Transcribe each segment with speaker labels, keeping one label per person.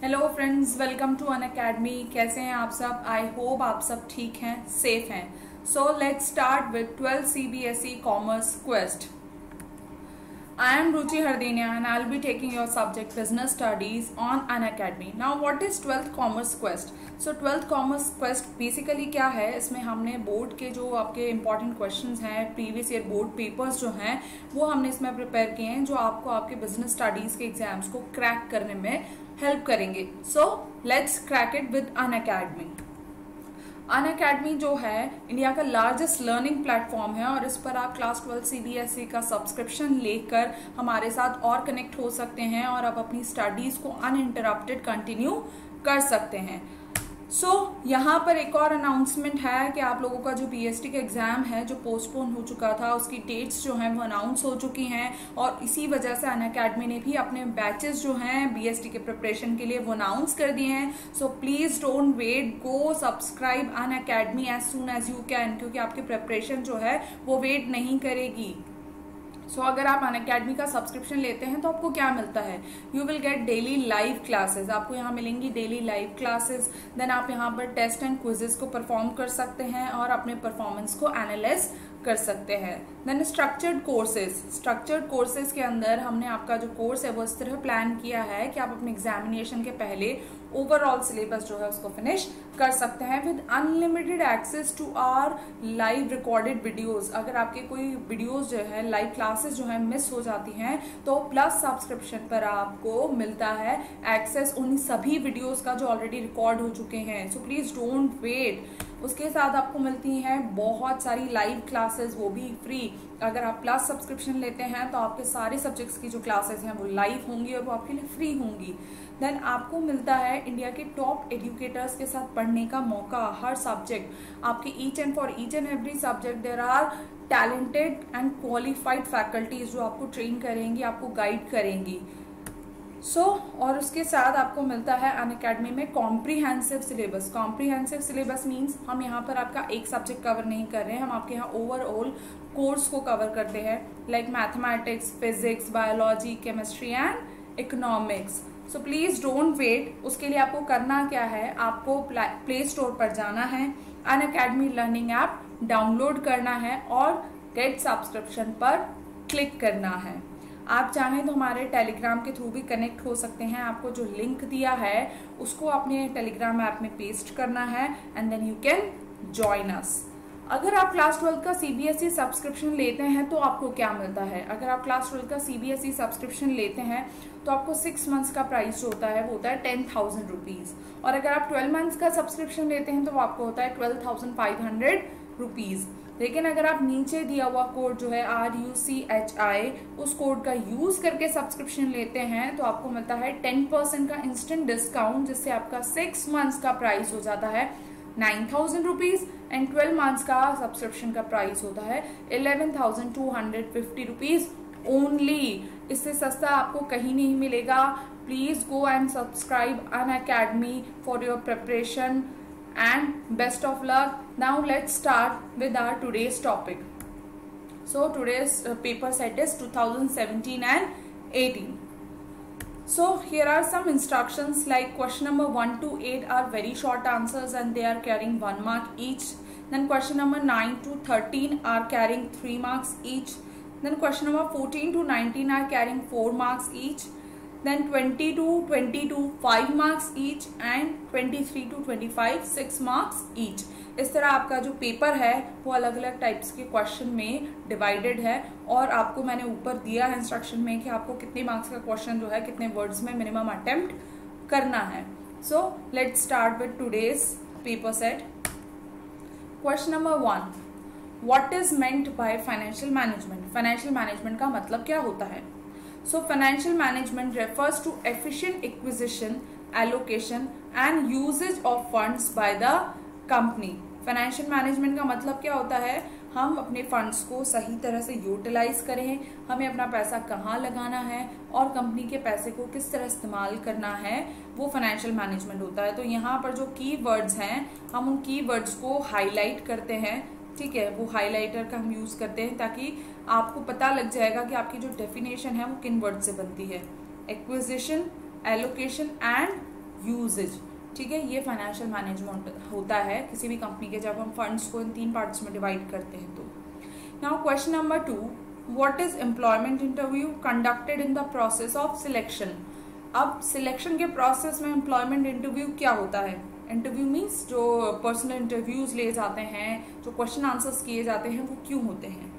Speaker 1: Hello friends, welcome to Unacademy. कैसे हैं आप सब? आई होप आप सब ठीक हैं, सेफ हैं। So let's start with 12th CBSE commerce quest. I am Ruchi Hardenia and I'll be taking your subject business studies on Unacademy. Now what is 12th Commerce Quest? So 12th Commerce Quest basically क्या है? इसमें हमने board के जो आपके important questions हैं, previous year board papers जो हैं वो हमने इसमें प्रिपेयर किए हैं, जो आपको आपके बिजनेस स्टडीज के एग्जाम्स को क्रैक करने में हेल्प करेंगे। So let's crack it with Unacademy. Unacademy जो है इंडिया का लार्जेस्ट लर्निंग प्लेटफॉर्म है और इस पर आप क्लास 12 CBSE का सब्सक्रिप्शन लेकर हमारे साथ और कनेक्ट हो सकते हैं और आप अपनी स्टडीज को अनइंटरप्टेड कंटिन्यू कर सकते हैं। यहाँ पर एक और अनाउंसमेंट है कि आप लोगों का जो BST का एग्जाम है जो पोस्टपोन हो चुका था, उसकी डेट्स जो हैं वो अनाउंस हो चुकी हैं और इसी वजह से अनअकैडमी ने भी अपने बैचेस जो हैं BST के प्रिपरेशन के लिए वो अनाउंस कर दिए हैं। So please don't wait, go subscribe Unacademy as soon as you can, क्योंकि आपकी प्रिपरेशन जो है वो वेट नहीं करेगी। अगर आप अनअकैडमी का सब्सक्रिप्शन लेते हैं तो आपको क्या मिलता है? You will get daily live classes, आपको यहाँ मिलेंगी डेली लाइव क्लासेस। देन आप यहाँ पर टेस्ट एंड क्विजेस को परफॉर्म कर सकते हैं और अपने परफॉर्मेंस को एनालाइज कर सकते हैं। देन स्ट्रक्चर्ड कोर्सेज के अंदर हमने आपका जो कोर्स है वो इस तरह प्लान किया है कि आप अपने एग्जामिनेशन के पहले ओवरऑल सिलेबस जो है उसको फिनिश कर सकते हैं with unlimited access to our live recorded videos. अगर आपके कोई वीडियोस जो है लाइव क्लासेस जो है मिस हो जाती हैं तो प्लस सब्सक्रिप्शन पर आपको मिलता है एक्सेस उन सभी वीडियोस का जो ऑलरेडी रिकॉर्ड हो चुके हैं। So please don't wait. उसके साथ आपको मिलती हैं बहुत सारी लाइव क्लासेस, वो भी फ्री। अगर आप प्लस सब्सक्रिप्शन लेते हैं तो आपके सारे सब्जेक्ट्स की जो क्लासेस हैं वो लाइव होंगी और वो आपके लिए फ्री होंगी। देन आपको मिलता है इंडिया के टॉप एजुकेटर्स के साथ पढ़ने का मौका। हर सब्जेक्ट आपके each and every subject there are talented and qualified faculties जो आपको ट्रेन करेंगी, आपको गाइड करेंगी। और उसके साथ आपको मिलता है अनअकैडमी में comprehensive syllabus. Comprehensive syllabus means हम यहाँ पर आपका एक सब्जेक्ट कवर नहीं कर रहे हैं, हम आपके यहाँ ओवरऑल कोर्स को कवर करते हैं, like mathematics, physics, biology, chemistry and economics. So please don't wait. उसके लिए आपको करना क्या है, आपको प्ले स्टोर पर जाना है, अनअकैडमी लर्निंग ऐप डाउनलोड करना है और गेट सब्सक्रिप्शन पर क्लिक करना है। आप चाहें तो हमारे टेलीग्राम के थ्रू भी कनेक्ट हो सकते हैं। आपको जो लिंक दिया है उसको अपने टेलीग्राम ऐप में पेस्ट करना है and then you can join us. अगर आप क्लास 12 का CBSE सब्सक्रिप्शन लेते हैं तो आपको क्या मिलता है? अगर आप क्लास 12 का CBSE सब्सक्रिप्शन लेते हैं तो आपको 6 मंथ्स का प्राइस जो होता है वो होता है 10,000 रुपीज, और अगर आप 12 मंथ्स का सब्सक्रिप्शन लेते हैं तो वो आपको होता है 12,500 रुपीज। लेकिन अगर आप नीचे दिया हुआ कोड जो है RUCHI, उस कोड का यूज करके सब्सक्रिप्शन लेते हैं तो आपको मिलता है 10% का इंस्टेंट डिस्काउंट, जिससे आपका 6 मंथ्स का प्राइस हो जाता है 9,000 रुपीज एंड 12 मंथ्स का सब्सक्रिप्शन का प्राइस होता है 11,250 रुपीज ओनली। इससे सस्ता आपको कहीं नहीं मिलेगा। Please go and subscribe Unacademy for your preparation and best of luck. Now let's start with our today's topic. So today's paper set is 2017 and 18. So here are some instructions, like question number 1 to 8 are very short answers and they are carrying 1 mark each. Then question number 9 to 13 are carrying 3 marks each. Then question number 14 to 19 are carrying 4 marks each. Then 20 to 22 5 marks each and 23 to 25 6 marks each. इस तरह आपका जो paper है वो अलग अलग types के question में डिवाइडेड है और आपको मैंने ऊपर दिया है इंस्ट्रक्शन में कि आपको कितने मार्क्स का क्वेश्चन जो है कितने वर्ड्स में मिनिमम अटेम्प्ट करना है। So let's start with today's paper set. Question number 1, what is meant by financial management? Financial management का मतलब क्या होता है? So financial management refers to efficient acquisition, allocation and usage of funds by the company. Financial management का मतलब क्या होता है? हम अपने फंड्स को सही तरह से यूटिलाइज करें, हमें अपना पैसा कहाँ लगाना है और कंपनी के पैसे को किस तरह इस्तेमाल करना है, वो फाइनेंशियल मैनेजमेंट होता है। तो यहाँ पर जो की वर्ड्स हैं हम उन की वर्ड्स को हाईलाइट करते हैं, ठीक है, वो हाइलाइटर का हम यूज करते हैं ताकि आपको पता लग जाएगा कि आपकी जो डेफिनेशन है वो किन वर्ड से बनती है। एक्विजिशन, एलोकेशन एंड यूजेज, ठीक है। ये फाइनेंशियल मैनेजमेंट होता है किसी भी कंपनी के, जब हम फंड्स को इन 3 पार्ट्स में डिवाइड करते हैं तो। Now question number 2, what is employment interview conducted in the process of selection. अब सिलेक्शन के प्रोसेस में एम्प्लॉयमेंट इंटरव्यू क्या होता है? इंटरव्यू मीन्स जो पर्सनल इंटरव्यूज ले जाते हैं, जो क्वेश्चन आंसर्स किए जाते हैं, वो क्यों होते हैं?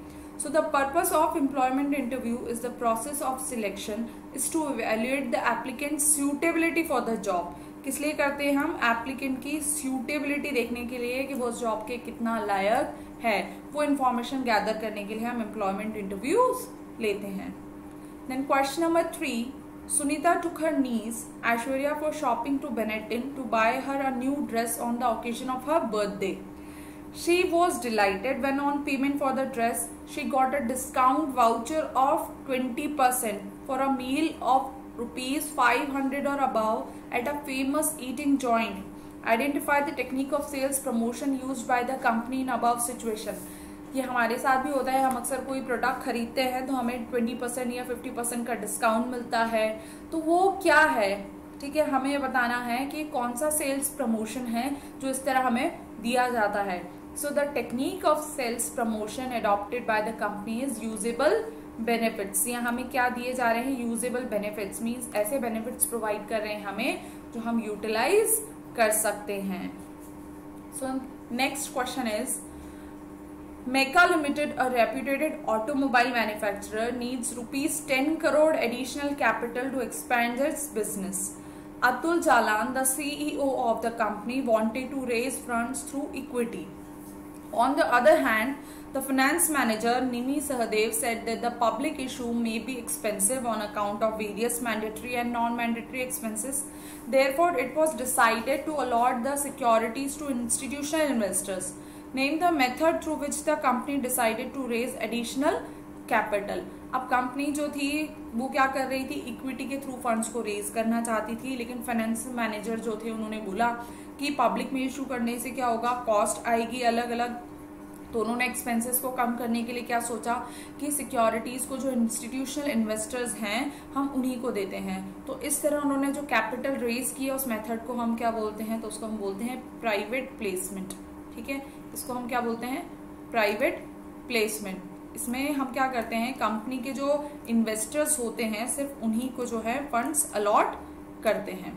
Speaker 1: So the purpose of employment interview is the process of selection is to evaluate the applicant's suitability for the job. किस लिए करते हैं हम? एप्लीकेंट की suitability देखने के लिए कि वो उस जॉब के कितना लायक है, वो इन्फॉर्मेशन गैदर करने के लिए हम एम्प्लॉयमेंट इंटरव्यूज लेते हैं। Then question number 3, Sunita took her niece Aishwarya for shopping to Benetton to buy her a new dress on the occasion of her birthday. She was delighted when on payment for the dress, she got a discount voucher of 20% for a meal of ₹500 or above at a famous eating joint. Identify the technique of sales promotion used by the company in above situation. ये हमारे साथ भी होता है, हम अक्सर कोई product खरीदते हैं तो हमें 20% या 50% का डिस्काउंट मिलता है, तो वो क्या है, ठीक है। हमें बताना है कि कौन सा सेल्स प्रमोशन है जो इस तरह हमें दिया जाता है। So the technique of sales promotion adopted by the company is usable benefits. यहाँ हमें क्या दिए जा रहे हैं? Usable benefits means ऐसे benefits provide कर रहे हैं हमें जो हम utilize कर सकते हैं। So next question is, Mecca Limited, a reputed automobile manufacturer, needs ₹10 crore additional capital to expand its business. Atul Jalan, the CEO of the company, wanted to raise funds through equity. On the other hand, the finance manager Nimi Sahadev said that the public issue may be expensive on account of various mandatory and non-mandatory expenses. Therefore, it was decided to allot the securities to institutional investors. Name the method through which the company decided to raise additional capital. अब company जो थी वो क्या कर रही थी? Equity के through funds को रेज करना चाहती थी, लेकिन फाइनेंस मैनेजर जो थे उन्होंने बोला कि पब्लिक में इशू करने से क्या होगा, कॉस्ट आएगी अलग अलग। तो उन्होंने एक्सपेंसेस को कम करने के लिए क्या सोचा कि सिक्योरिटीज को जो इंस्टीट्यूशनल इन्वेस्टर्स हैं हम उन्हीं को देते हैं। तो इस तरह उन्होंने जो कैपिटल रेज किया उस मेथड को हम क्या बोलते हैं? तो उसको हम बोलते हैं प्राइवेट प्लेसमेंट, ठीक है। इसको हम क्या बोलते हैं? Private placement. इसमें हम क्या करते हैं? कंपनी के जो इन्वेस्टर्स होते हैं सिर्फ उन्हीं को जो है फंड्स अलॉट करते हैं।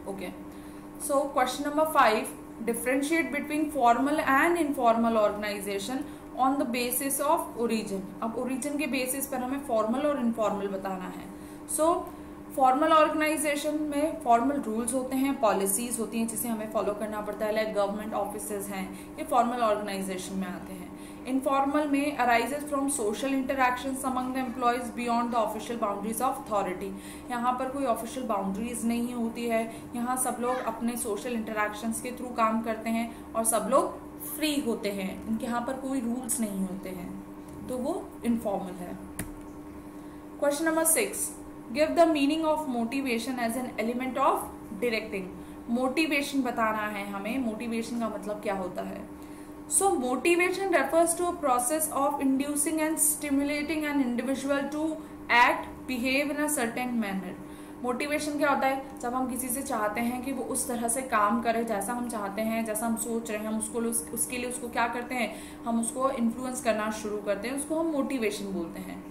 Speaker 1: Okay, so question number 5, differentiate between formal and informal organisation on the basis of origin. अब ओरिजिन के बेसिस पर हमें फॉर्मल और इनफॉर्मल बताना है। सो फॉर्मल ऑर्गेनाइजेशन में फॉर्मल रूल्स होते हैं, पॉलिसीज होती हैं जिसे हमें फॉलो करना पड़ता है, लाइक गवर्नमेंट ऑफिसेज हैं, ये फॉर्मल ऑर्गेनाइजेशन में आते हैं। इनफॉर्मल में arises from social interactions among the employees beyond the official boundaries of authority. यहाँ पर कोई ऑफिशियल बाउंड्रीज नहीं होती है, यहाँ सब लोग अपने सोशल इंटरैक्शंस के थ्रू काम करते हैं और सब लोग फ्री होते हैं, इनके यहाँ पर कोई रूल्स नहीं होते हैं, तो वो इनफॉर्मल है। Question number 6, give the meaning of motivation as an element of directing. Motivation बताना है हमें, मोटिवेशन का मतलब क्या होता है? So motivation refers to a process of inducing and stimulating an individual to act, behave in a certain manner. Motivation क्या होता है? जब हम किसी से चाहते हैं कि वो उस तरह से काम करे जैसा हम चाहते हैं, जैसा हम सोच रहे हैं, हम उसके लिए उसको क्या करते हैं? हम उसको इन्फ्लुएंस करना शुरू करते हैं, उसको हम मोटिवेशन बोलते हैं।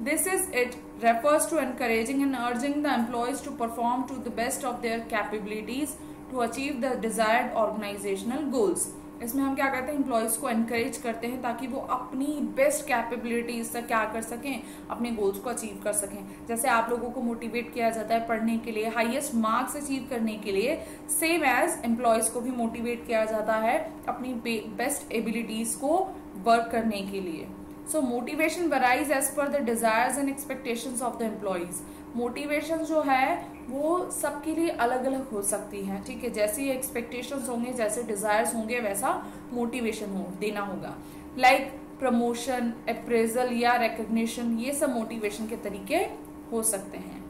Speaker 1: This is it refers to encouraging and urging the employees to perform to the best of their capabilities to achieve the desired organizational goals. इसमें हम क्या करते हैं? एम्प्लॉयज को एनकरेज करते हैं ताकि वो अपनी बेस्ट कैपेबिलिटीज तक क्या कर सकें? अपने गोल्स को अचीव कर सकें। जैसे आप लोगों को मोटिवेट किया जाता है पढ़ने के लिए, हाईएस्ट मार्क्स अचीव करने के लिए, सेम एज एम्प्लॉयज को भी मोटिवेट किया जाता है अपनी बेस्ट एबिलिटीज को वर्क करने के लिए। So motivation varies as per the desires and expectations of the employees. Motivation जो है वो सबके लिए अलग अलग हो सकती है, ठीक है। जैसे एक्सपेक्टेशंस होंगे, जैसे डिजायर्स होंगे, वैसा मोटिवेशन देना होगा। लाइक प्रमोशन, अप्रेजल या रिकॉग्निशन, ये सब मोटिवेशन के तरीके हो सकते हैं।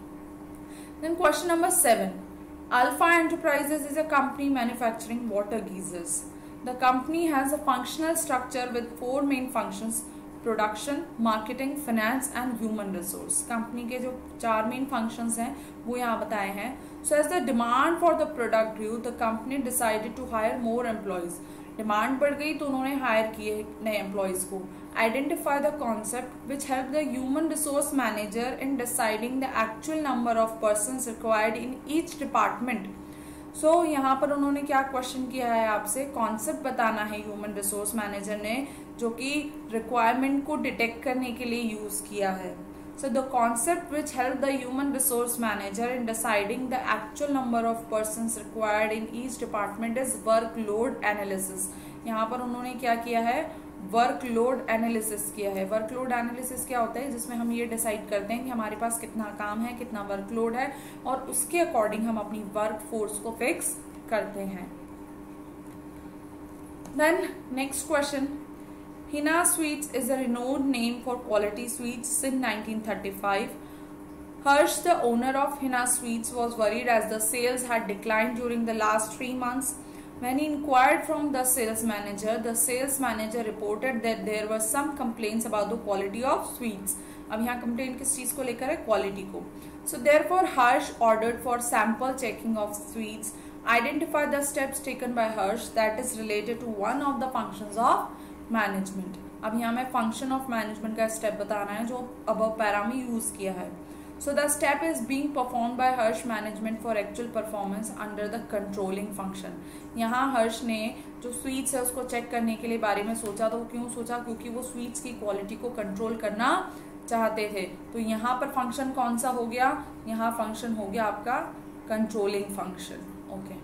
Speaker 1: Then question number 7, Alpha Enterprises is a company manufacturing water geysers. The company has a functional structure with 4 main functions: production, marketing, finance and human resource. Company के जो 4 मेन फंक्शंस हैं वो यहाँ बताए हैं। So as the demand for the product grew the company decided to hire more employees. Demand बढ़ गई तो उन्होंने हायर किए नए एम्प्लॉयज को। Identify the concept which help the human resource manager in deciding the actual number of persons required in each department. So यहाँ पर उन्होंने क्या क्वेश्चन किया है आपसे, कॉन्सेप्ट बताना है ह्यूमन रिसोर्स मैनेजर ने, जो कि रिक्वायरमेंट को डिटेक्ट करने के लिए यूज किया है। So the concept which help the human resource manager in deciding the actual number of persons required in each department is workload analysis. यहाँ पर उन्होंने क्या किया है, वर्कलोड एनालिसिस किया है। वर्कलोड एनालिसिस क्या होता है, जिसमें हम ये डिसाइड करते हैं कि हमारे पास कितना काम है, कितना वर्कलोड है, और उसके अकॉर्डिंग हम अपनी वर्क फोर्स को फिक्स करते हैं। Then next question, Hina Sweets is a renowned name for quality sweets since 1935. Harsh, the owner of Hina Sweets, was worried as the sales had declined during the last 3 months. When he inquired from the sales manager reported that there were some complaints about the quality of sweets. अब यहाँ complaint किस चीज को लेकर है, quality को. So therefore Harsh ordered for sample checking of sweets. Identify the steps taken by Harsh that is related to one of the functions of management. अब यहाँ में function of management का step बताना है जो above para में use किया है. So the step is being performed by Harsh management for actual performance under the controlling function. यहाँ हर्ष ने जो स्वीट्स है उसको चेक करने के लिए बारे में सोचा, तो क्यों सोचा, क्योंकि वो स्वीट्स की क्वालिटी को कंट्रोल करना चाहते थे। तो यहाँ पर फंक्शन कौन सा हो गया, यहाँ फंक्शन हो गया आपका controlling function. Okay,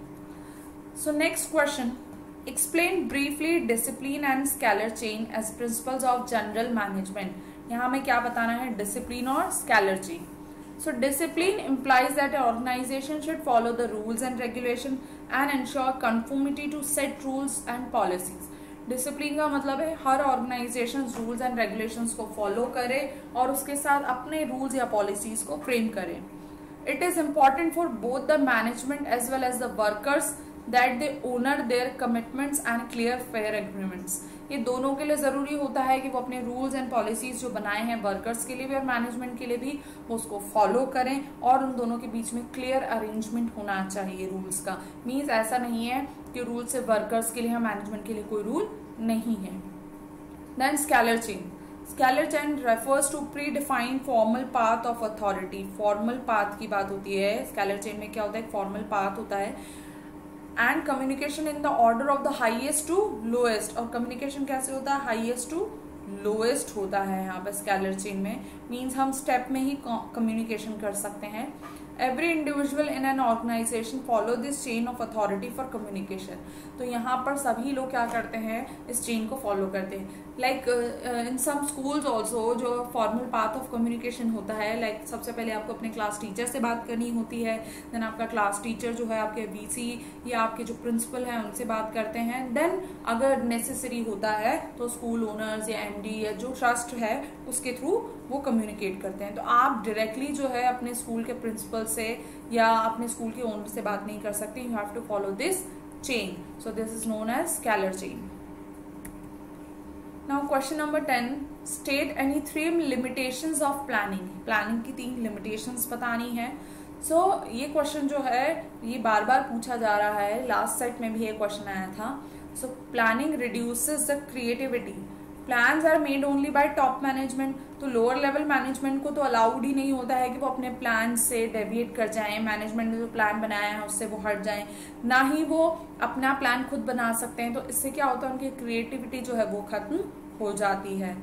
Speaker 1: so next question, explain briefly discipline and scalar chain as principles of general management. यहाँ हमें क्या बताना है, डिसिप्लिन और scalar chain. So discipline implies that an organization should follow the rules and regulation and ensure conformity to set rules and policies. Discipline का मतलब है हर organisation rules and regulations को फॉलो करे और उसके साथ अपने रूल्स या पॉलिसीज को फ्रेम करे। It is important for both the management as well as the workers that they honour their commitments and clear fair agreements. ये दोनों के लिए जरूरी होता है कि वो अपने रूल्स एंड पॉलिसीज जो बनाए हैं वर्कर्स के लिए भी और मैनेजमेंट के लिए भी, वो उसको फॉलो करें और उन दोनों के बीच में क्लियर अरेंजमेंट होना चाहिए रूल्स का। मीन्स ऐसा नहीं है कि रूल से वर्कर्स के लिए या मैनेजमेंट के लिए कोई रूल नहीं है। Then scalar chain, scalar chain refers to predefined formal path of authority. Formal path की बात होती है, स्केलर चेन में क्या होता है, फॉर्मल पाथ होता है and communication in the order of the highest to lowest. और कम्युनिकेशन कैसे होता है, हाईएस्ट टू लोएस्ट होता है यहाँ पर स्केलर चेन में। मीन्स हम स्टेप में ही कम्युनिकेशन कर सकते हैं। Every individual in an organisation follow this chain of authority for communication. तो यहाँ पर सभी लोग क्या करते हैं, इस चेन को फॉलो करते हैं। Like in some schools also जो फॉर्मल पाथ ऑफ कम्युनिकेशन होता है, लाइक सबसे पहले आपको अपने क्लास टीचर से बात करनी होती है, देन आपका क्लास टीचर जो है आपके वीसी या आपके जो प्रिंसिपल हैं उनसे बात करते हैं, देन अगर नेसेसरी होता है तो स्कूल ओनर्स या एमडी या जो ट्रस्ट है उसके थ्रू वो कम्युनिकेट करते हैं। तो आप डायरेक्टली जो है अपने स्कूल के प्रिंसिपल से या अपने स्कूल के ओनर से बात नहीं कर सकते। You have to follow this chain, so this is known as scalar chain. Now question number 10, state any 3 limitations of planning. Planning की 3 लिमिटेशंस बतानी है। सो ये क्वेश्चन जो है ये बार बार पूछा जा रहा है, लास्ट सेट में भी ये क्वेश्चन आया था। So planning reduces the creativity. Plans are made only by top management. तो लोअर लेवल मैनेजमेंट को तो अलाउड ही नहीं होता है कि वो अपने प्लान से डेविएट कर जाएं, मैनेजमेंट ने जो प्लान बनाया है उससे वो हट जाएं, ना ही वो अपना प्लान खुद बना सकते हैं। तो इससे क्या होता है, उनकी क्रिएटिविटी जो है वो खत्म हो जाती है।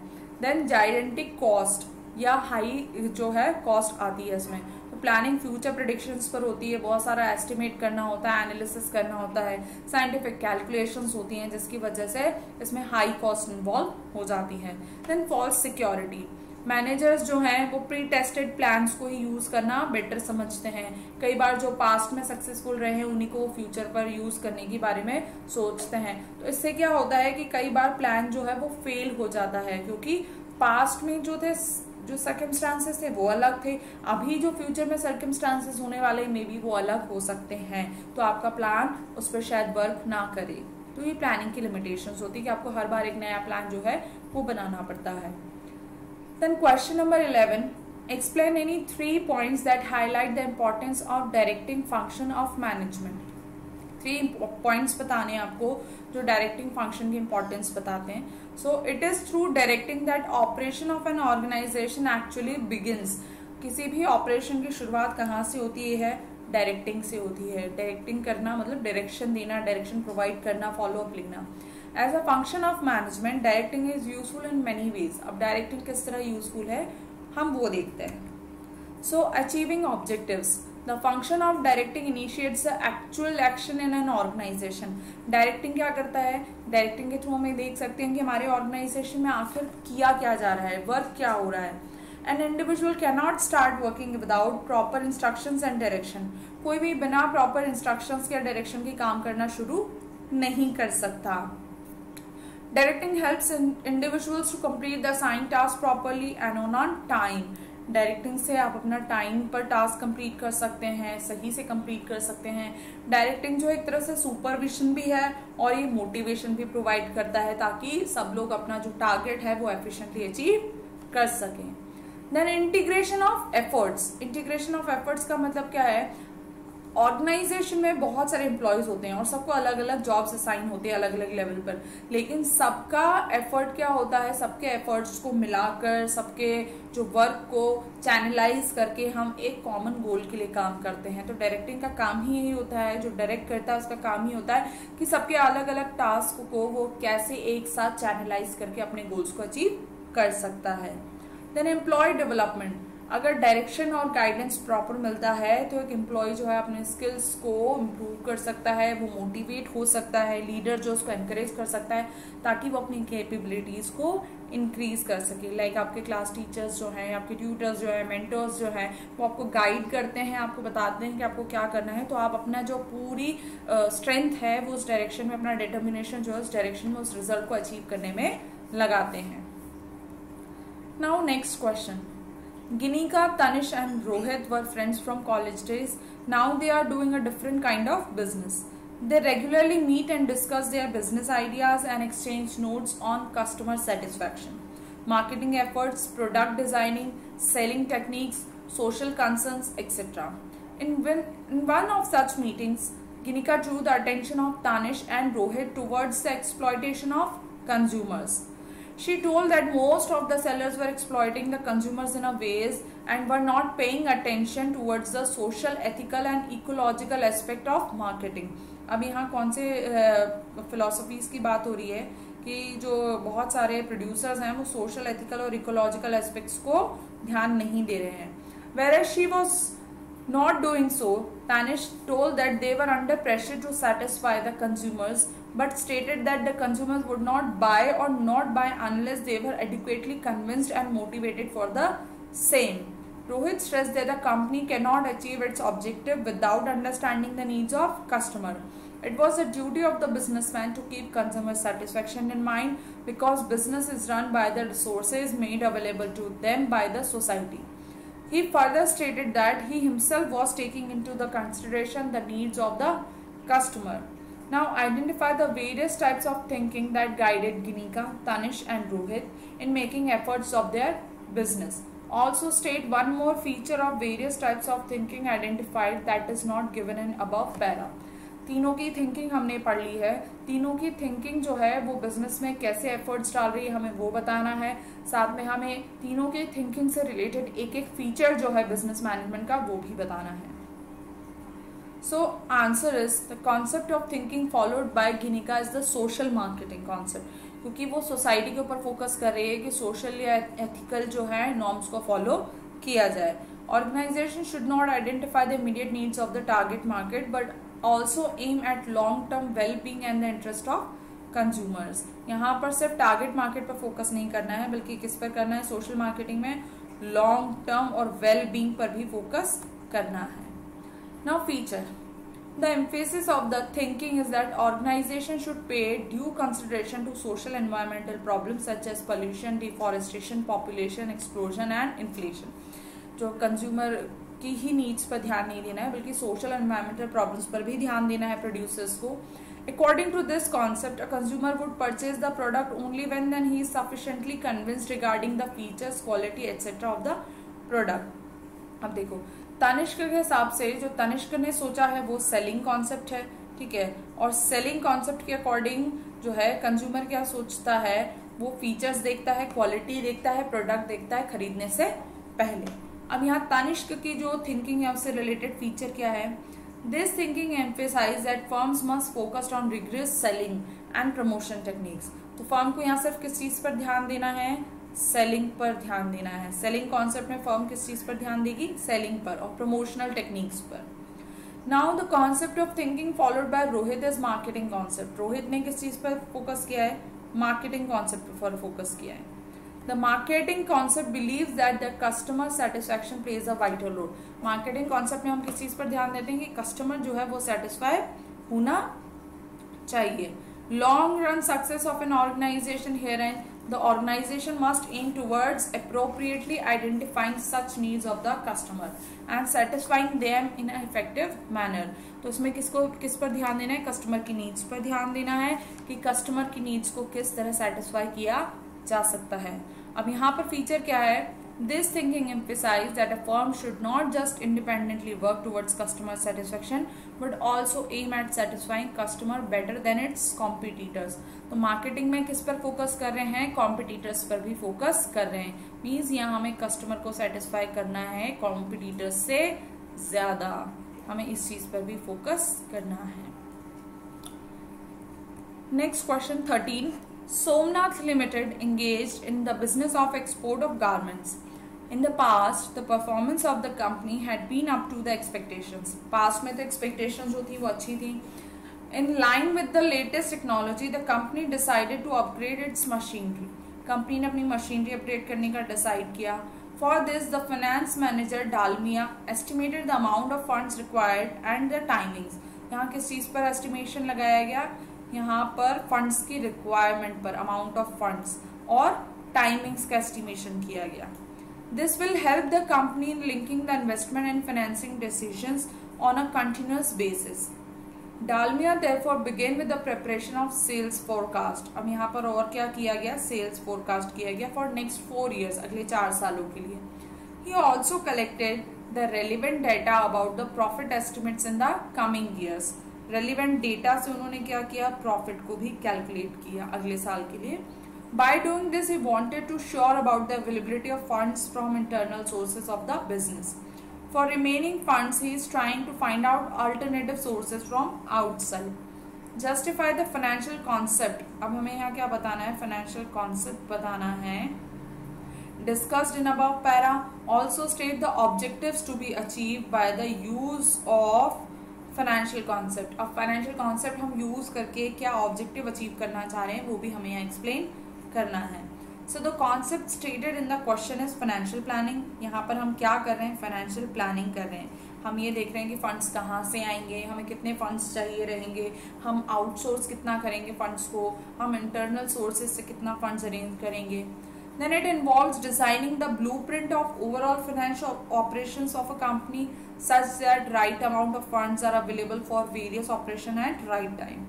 Speaker 1: देन जाइडेंटिक कॉस्ट या हाई जो है कॉस्ट आती है इसमें। तो प्लानिंग फ्यूचर प्रेडिक्शंस पर होती है, बहुत सारा एस्टिमेट करना होता है, एनालिसिस करना होता है, साइंटिफिक कैलकुलेशंस होती हैं जिसकी वजह से इसमें हाई कॉस्ट इन्वॉल्व हो जाती है। देन फॉल्स सिक्योरिटी, मैनेजर्स जो हैं वो प्री टेस्टेड प्लान्स को ही यूज करना बेटर समझते हैं। कई बार जो पास्ट में सक्सेसफुल रहे हैं उन्हीं को फ्यूचर पर यूज करने के बारे में सोचते हैं। तो इससे क्या होता है कि कई बार प्लान जो है वो फेल हो जाता है, क्योंकि पास्ट में जो सर्कमस्टांसेस थे वो अलग थे, अभी जो फ्यूचर में सर्कमस्टांसेस होने वाले मे बी वो अलग हो सकते हैं। तो आपका प्लान उस पर शायद वर्क ना करे। तो ये प्लानिंग की लिमिटेशंस होती है कि आपको हर बार एक नया प्लान जो है वो बनाना पड़ता है। Then question number 11, explain any 3 points that highlight the importance of directing function of management. 3 points बताने हैं आपको जो डायरेक्टिंग फंक्शन की इंपॉर्टेंस बताते हैं। So it is through directing that operation of an organization actually begins. किसी भी operation की शुरुआत कहाँ से होती है? डायरेक्टिंग से होती है। डायरेक्टिंग करना मतलब डायरेक्शन देना, डायरेक्शन प्रोवाइड करना, फॉलो अप लिखना। As a function of management directing is useful in many ways. अब डायरेक्टिंग किस तरह यूजफुल है हम वो देखते हैं। So achieving objectives, the function of directing initiates the actual action in an organisation. Directing क्या करता है? डायरेक्टिंग के थ्रू हम देख सकते हैं कि हमारे ऑर्गेनाइजेशन में आखिर किया क्या जा रहा है, वर्क क्या हो रहा है। An individual cannot start working without proper instructions and direction. कोई भी बिना proper instructions या direction के काम करना शुरू नहीं कर सकता। Directing helps individuals to complete the assigned task properly and on time. Directing से आप अपना टाइम पर टास्क कंप्लीट कर सकते हैं, सही से कंप्लीट कर सकते हैं। डायरेक्टिंग जो एक तरह से सुपरविजन भी है और ये मोटिवेशन भी प्रोवाइड करता है ताकि सब लोग अपना जो टारगेट है वो एफिशिएंटली अचीव कर सकें। Then integration of efforts. Integration of efforts का मतलब क्या है? ऑर्गेनाइजेशन में बहुत सारे एम्प्लॉयज होते हैं और सबको अलग अलग जॉब्स असाइन होते हैं अलग अलग लेवल पर, लेकिन सबका एफर्ट क्या होता है? सबके एफर्ट्स को मिलाकर, सबके जो वर्क को चैनलाइज करके हम एक कॉमन गोल के लिए काम करते हैं। तो डायरेक्टिंग का काम ही यही होता है, जो डायरेक्ट करता है उसका काम ही होता है कि सबके अलग अलग टास्क को वो कैसे एक साथ चैनलाइज करके अपने गोल्स को अचीव कर सकता है। देन एम्प्लॉय डेवलपमेंट, अगर डायरेक्शन और गाइडेंस प्रॉपर मिलता है तो एक एम्प्लॉय जो है अपने स्किल्स को इम्प्रूव कर सकता है, वो मोटिवेट हो सकता है, लीडर जो उसको एनकरेज कर सकता है ताकि वो अपनी कैपेबिलिटीज को इंक्रीज कर सके। लाइक आपके क्लास टीचर्स जो हैं, आपके ट्यूटर्स जो है, मेंटर्स जो हैं, वो आपको गाइड करते हैं, आपको बताते हैं कि आपको क्या करना है, तो आप अपना जो पूरी स्ट्रेंथ है वो उस डायरेक्शन में, अपना डिटर्मिनेशन जो है उस डायरेक्शन में उस रिजल्ट को अचीव करने में लगाते हैं। Now next question, Ginika, Tanish and Rohit were friends from college days. Now they are doing a different kind of business. They regularly meet and discuss their business ideas and exchange notes on customer satisfaction, marketing efforts, product designing, selling techniques, social concerns, etc. In one of such meetings, Ginika drew the attention of Tanish and Rohit towards the exploitation of consumers. She told that most of the sellers were exploiting the consumers in a ways and were not paying attention towards the social, ethical and ecological aspect of marketing. अब यहाँ कौन से philosophies की बात हो रही है कि जो बहुत सारे प्रोड्यूसर्स हैं वो सोशल, एथिकल और इकोलॉजिकल एस्पेक्ट्स को ध्यान नहीं दे रहे हैं। Whereas she was not doing so, Tanish told that they were under pressure to satisfy the consumers, but stated that the consumers would not buy or not buy unless they were adequately convinced and motivated for the same. Rohit stressed that the company cannot achieve its objective without understanding the needs of customer. It was the duty of the businessman to keep consumer satisfaction in mind because business is run by the resources made available to them by the society. He further stated that he himself was taking into the consideration the needs of the customer. Now identify the various types of thinking that guided Ginika, Tanish and Rohit in making efforts of their business. Also state one more feature of various types of thinking identified that is not given in above para. तीनों की thinking हमने पढ़ ली है। तीनों की thinking जो है वो बिजनेस में कैसे एफर्ट्स डाल रही है हमें वो बताना है, साथ में हमें तीनों की थिंकिंग से रिलेटेड एक एक फीचर जो है बिजनेस मैनेजमेंट का वो भी बताना है। So answer is the concept of thinking followed by गिनिका is the social marketing concept, क्योंकि वो सोसाइटी के ऊपर फोकस कर रही है कि सोशल या एथिकल जो है नॉर्म्स को फॉलो किया जाए। Organization should not identify the immediate needs of the target market but also aim at long term well being and the interest of consumers. यहाँ पर सिर्फ टारगेट मार्केट पर फोकस नहीं करना है बल्कि किस पर करना है, सोशल मार्केटिंग में लॉन्ग टर्म और वेल बींग पर भी फोकस करना है। Now feature, the emphasis of the thinking is that organization should pay due consideration to social environmental problems such as pollution, deforestation, population explosion and inflation. जो consumer की he needs पर ध्यान नहीं देना है बल्कि सोशल एनवायरमेंटल प्रॉब्लम्स पर भी ध्यान देना है प्रोड्यूसर्स को। According to this concept, a consumer would purchase the product only when then he is sufficiently convinced regarding the features, quality, etc. of the product. अब देखो तनिष्क के हिसाब से जो तनिष्क ने सोचा है वो सेलिंग कॉन्सेप्ट है, ठीक है, और सेलिंग कॉन्सेप्ट के अकॉर्डिंग जो है कंज्यूमर क्या सोचता है, वो फीचर्स देखता है, क्वालिटी देखता है, प्रोडक्ट देखता है खरीदने से पहले. अब यहाँ तनिष्क की जो थिंकिंग है उससे रिलेटेड फीचर क्या है, this thinking emphasize that firms must focused on regress selling and promotion techniques. तो फर्म को यहाँ सिर्फ किस चीज पर ध्यान देना है, सेलिंग पर ध्यान देना है. सेलिंग कॉन्सेप्ट में फर्म किस चीज पर ध्यान देगी, सेलिंग पर और प्रमोशनल टेक्निक्स पर. Now the concept of thinking followed bye Rohit is marketing concept. Rohit ने किस चीज पर फोकस किया है, मार्केटिंग कॉन्सेप्ट पर फोकस किया है. The marketing concept believes that the customer satisfaction plays a vital role. Marketing concept में हम किस चीज पर ध्यान देते हैं कि कस्टमर जो है वो सेटिस्फाई होना चाहिए. Long run success of an organization here and the organization must aim towards appropriately identifying such needs of the customer and satisfying them in an effective manner. तो इसमें किस पर ध्यान देना है, कस्टमर की नीड्स पर ध्यान देना है कि कस्टमर की नीड्स को किस तरह सेटिस्फाई किया जा सकता है. अब यहाँ पर फीचर क्या है, this thinking emphasizes that a firm should not just independently work towards customer satisfaction but also aim at satisfying customer better than its competitors. तो मार्केटिंग में किस पर फोकस कर रहे हैं, कॉम्पिटिटर्स पर भी फोकस कर रहे हैं. मीन्स यहाँ हमें कस्टमर को सेटिस्फाई करना है कॉम्पिटिटर्स से ज्यादा, हमें इस चीज पर भी फोकस करना है. Next question 13. Somnath Limited engaged in the business of export of garments. In the past, the performance of the company had been up to the expectations. Past में तो expectations जो थी वो अच्छी थी. In line with the latest technology, the company decided to upgrade its machinery. Company ने अपनी machinery upgrade करने का decide किया. For this, the finance manager Dalmia estimated the amount of funds required and the timings. यहाँ किस चीज पर estimation लगाया गया, यहाँ पर फंड्स की रिक्वायरमेंट पर, अमाउंट ऑफ फंड्स और टाइमिंग्स का एस्टिमेशन किया गया. This will help the company in linking the investment and financing decisions on a continuous basis. Dalmia therefore began with the preparation of sales forecast. अब यहाँ पर और क्या किया गया, सेल्स फोरकास्ट किया गया फॉर नेक्स्ट 4 years, अगले 4 सालों के लिए. He also collected the relevant data about the profit estimates in the coming years. Relevant data से उन्होंने क्या किया, प्रॉफिट को भी कैलकुलेट किया अगले साल के लिए. By doing this he wanted to sure about the availability of funds from internal sources of the business. For remaining funds he is trying to find out alternative sources from outside. Justify the financial concept. अब हमें यहाँ क्या बताना है, financial concept बताना है. Discussed in above para. Also state the objectives to be achieved by the use of financial concept. अब financial concept हम यूज करके क्या ऑब्जेक्टिव अचीव करना चाह रहे हैं वो भी हमें यहाँ एक्सप्लेन करना है. So the concept stated in the question is financial planning. यहाँ पर हम क्या कर रहे हैं, फाइनेंशियल प्लानिंग कर रहे हैं. हम ये देख रहे हैं कि फंड्स कहाँ से आएंगे, हमें कितने फंड्स चाहिए रहेंगे, हम आउटसोर्स कितना करेंगे फंड्स को, हम इंटरनल सोर्सेज से कितना फंड्स अरेंज करेंगे. Then it involves designing the blueprint of overall financial operations of a company such that right amount of funds are available for various operations at right time.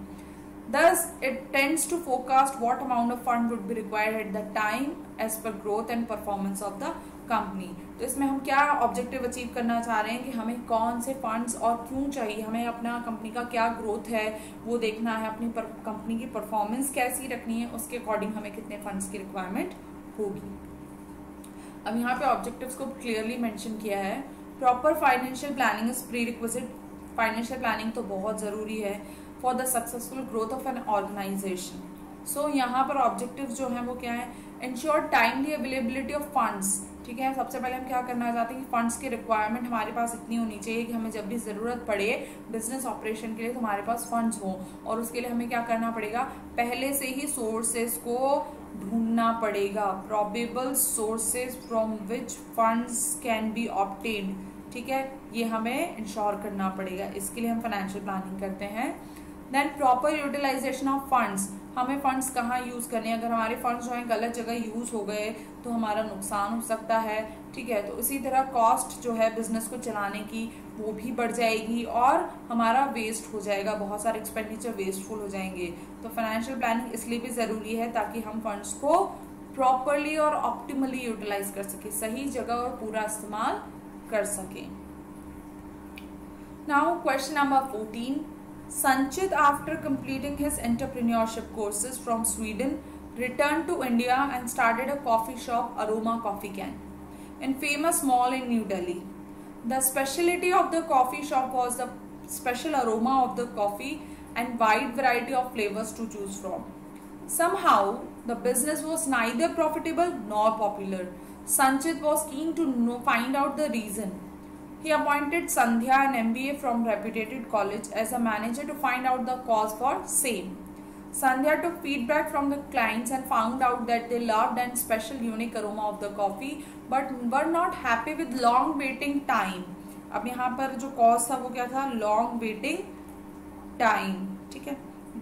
Speaker 1: Thus, it tends to forecast what amount of fund would be required at the time as per growth and performance of the company. तो इसमें हम क्या objective achieve करना चाह रहे हैं कि हमें कौन से फंड्स और क्यों चाहिए, हमें अपना कंपनी का क्या ग्रोथ है वो देखना है, अपनी कंपनी की परफॉर्मेंस कैसी रखनी है, उसके अकॉर्डिंग हमें कितने फंड्स की रिक्वायरमेंट होगी. अब यहाँ पे ऑब्जेक्टिव्स को क्लियरली मेंशन किया है. Proper financial planning is prerequisite. Financial planning तो बहुत जरूरी है for the successful growth of an organisation. So यहाँ पर ऑब्जेक्टिव्स जो है वो क्या है, ensure timely availability of funds. ठीक है, सबसे पहले हम क्या करना चाहते हैं कि फंड्स की रिक्वायरमेंट हमारे पास इतनी होनी चाहिए कि हमें जब भी जरूरत पड़े बिजनेस ऑपरेशन के लिए तो हमारे पास फंड्स हो. और उसके लिए हमें क्या करना पड़ेगा, पहले से ही सोर्सेज को ढूंढना पड़ेगा. Probable sources from which funds can be obtained. ठीक है, ये हमें इंश्योर करना पड़ेगा. इसके लिए हम फाइनेंशियल प्लानिंग करते हैं. Then proper utilization of funds, हमें फंड्स कहाँ यूज करने हैं, अगर हमारे फंड्स जो है गलत जगह यूज हो गए तो हमारा नुकसान हो सकता है, ठीक है। तो इसी तरह कॉस्ट जो है बिजनेस को चलाने की वो भी बढ़ जाएगी और हमारा वेस्ट हो जाएगा, बहुत सारे एक्सपेंडिचर वेस्टफुल हो जाएंगे। तो फाइनेंशियल प्लानिंग इसलिए भी जरूरी है ताकि हम फंड्स को प्रॉपरली और ऑप्टिमली यूटिलाइज कर सके, सही जगह और पूरा इस्तेमाल कर सके। Now question number 14, Sanchit, after completing his entrepreneurship courses from Sweden, returned to India and started a coffee shop, Aroma Coffee Can, in famous mall in New Delhi. The specialty of the coffee shop was the special aroma of the coffee and wide variety of flavors to choose from. Somehow, the business was neither profitable nor popular. Sanchit was keen to find out the reason. He appointed Sandhya, an MBA from reputed college, as a manager to find out the cause for same. Sandhya took feedback from the clients and found out that they loved and special unique aroma of the coffee, but were not happy with long waiting time. अब यहाँ पर जो cause था वो क्या था, long waiting time, ठीक है,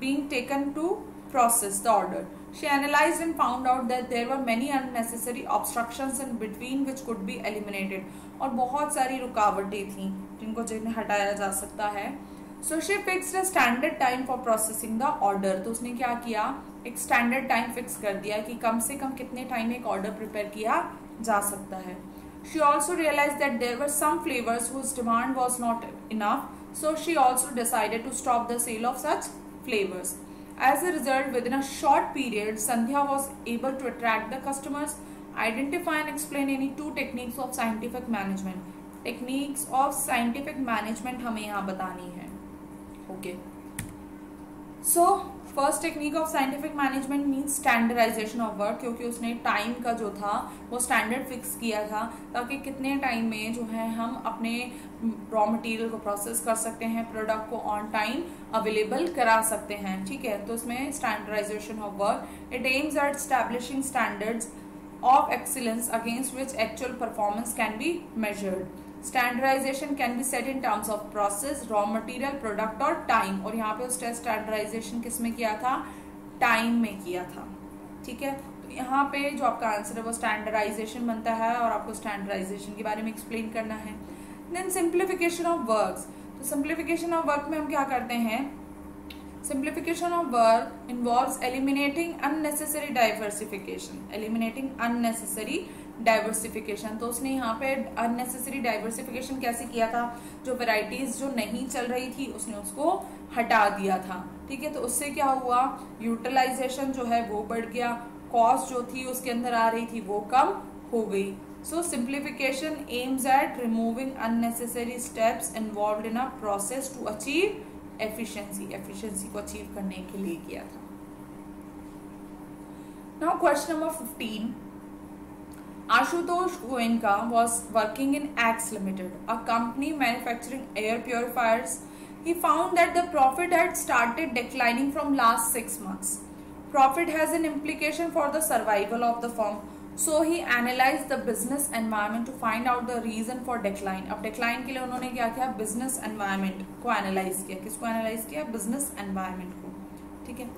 Speaker 1: being taken to process the order. She analyzed and found out that there were many unnecessary obstructions in between which could be eliminated. और बहुत सारी रुकावटें थी जिन्हें हटाया जा सकता है. So she fixed a standard time for processing the order. तो उसने क्या किया, एक स्टैंडर्ड टाइम फिक्स कर दिया कि कम से कम कितने टाइम एक ऑर्डर प्रिपेयर किया जा सकता है. She also realized that there were some flavors whose demand was not enough. So she also decided to stop the sale of such flavors. As a result, within a short period, Sandhya was able to attract the customers, identify and explain any 2 techniques of scientific management. Techniques of scientific management हमें यहाँ बतानी है. Okay. So first technique of scientific management means standardization of work, क्योंकि उसने time का जो था वो स्टैंडर्ड फिक्स किया था ताकि कितने टाइम में जो है हम अपने रॉ मटेरियल को प्रोसेस कर सकते हैं, प्रोडक्ट को ऑन टाइम अवेलेबल करा सकते हैं, ठीक है. तो इसमें standardization of work, it aims at establishing standards of excellence against which actual performance can be measured. Standardization can be set in terms of process, raw material, product और time. और यहाँ पे उसने standardization किस में किया था, time में किया था, ठीक है. तो यहाँ पे जो आपका आंसर है वो standardization बनता है और आपको standardization के बारे में explain करना है. Then simplification of works. तो simplification of work में हम क्या करते हैं, Simplification of work involves eliminating unnecessary diversification. Eliminating unnecessary diversification. तो उसने यहाँ पे unnecessary diversification कैसे किया था, जो varieties जो नहीं चल रही थी उसने उसको हटा दिया था, ठीक है. तो उससे क्या हुआ, यूटिलाइजेशन जो है वो बढ़ गया, कॉस्ट जो थी उसके अंदर आ रही थी वो कम हो गई. So simplification aims at removing unnecessary steps involved in a process to achieve efficiency को अचीव करने के लिए किया था. Now question number 15, Ashutosh Goenka was working in Axe Limited, a company manufacturing air purifiers. He found that the profit had started declining from last 6 months. Profit has an implication for the survival of the firm. So he analyzed the business environment to find out the reason for decline. अब decline के लिए उन्होंने क्या किया, business environment को analyze किया. किसको analyze किया, business environment को, ठीक है.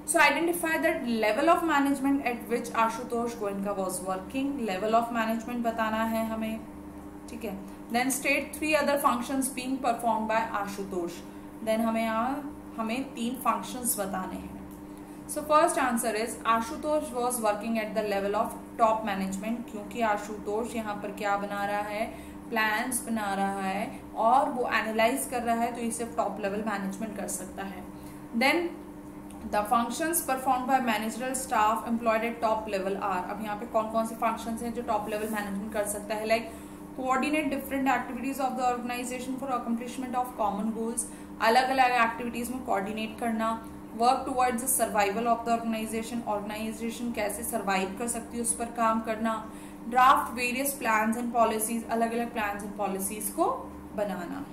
Speaker 1: So identify that level of management at which Ashutosh Goenka was working. Level of management बताना है हमें, ठीक है. Then state 3 other functions being performed by Ashutosh. Then हमें 3 functions बताने हैं. So first answer is Ashutosh was working at the level of top management, क्योंकि आशुतोष यहाँ पर क्या बना रहा है, प्लान्स बना रहा है और वो एनालाइज कर रहा है, तो इसे टॉप लेवल मैनेजमेंट कर सकता है. Then the functions perform by managerial staff employed at top level are. अब यहाँ पे कौन कौन से फंक्शंस हैं जो टॉप लेवल मैनेजमेंट कर सकता है, like coordinate different activities of the organization for accomplishment of common goals. अलग अलग एक्टिविटीज में कोऑर्डिनेट करना. Work towards the survival of the organization. Organization कैसे सर्वाइव कर सकती है उस पर काम करना. Draft various plans and policies. अलग अलग प्लान्स एंड पॉलिसीज को बनाना.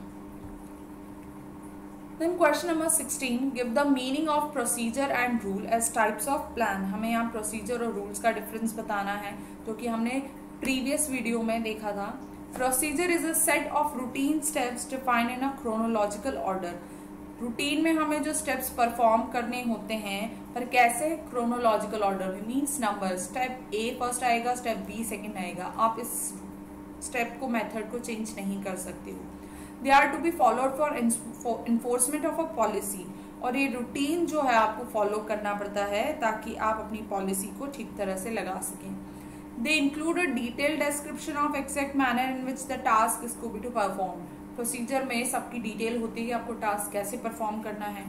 Speaker 1: Then question number 16, give the meaning of procedure and rule as types of plan. हमें यहाँ procedure और rules का difference बताना है, जो कि हमने previous video में देखा था. Procedure is a set of routine steps defined in a chronological order. Routine में हमें जो स्टेप्स परफॉर्म करने होते हैं पर कैसे, क्रोनोलॉजिकल ऑर्डर में, मीन्स नंबर, स्टेप ए फर्स्ट आएगा, स्टेप बी सेकंड आएगा। आप इस स्टेप को, मेथड को चेंज नहीं कर सकते हो। They are to be followed for enforcement of a policy, और ये रूटीन जो है आपको फॉलो करना पड़ता है ताकि आप अपनी पॉलिसी को ठीक तरह से लगा सकें। They include a detailed description of exact manner in which the task is to be to perform. Procedure में सबकी डिटेल होती है कि आपको टास्क कैसे परफॉर्म करना है।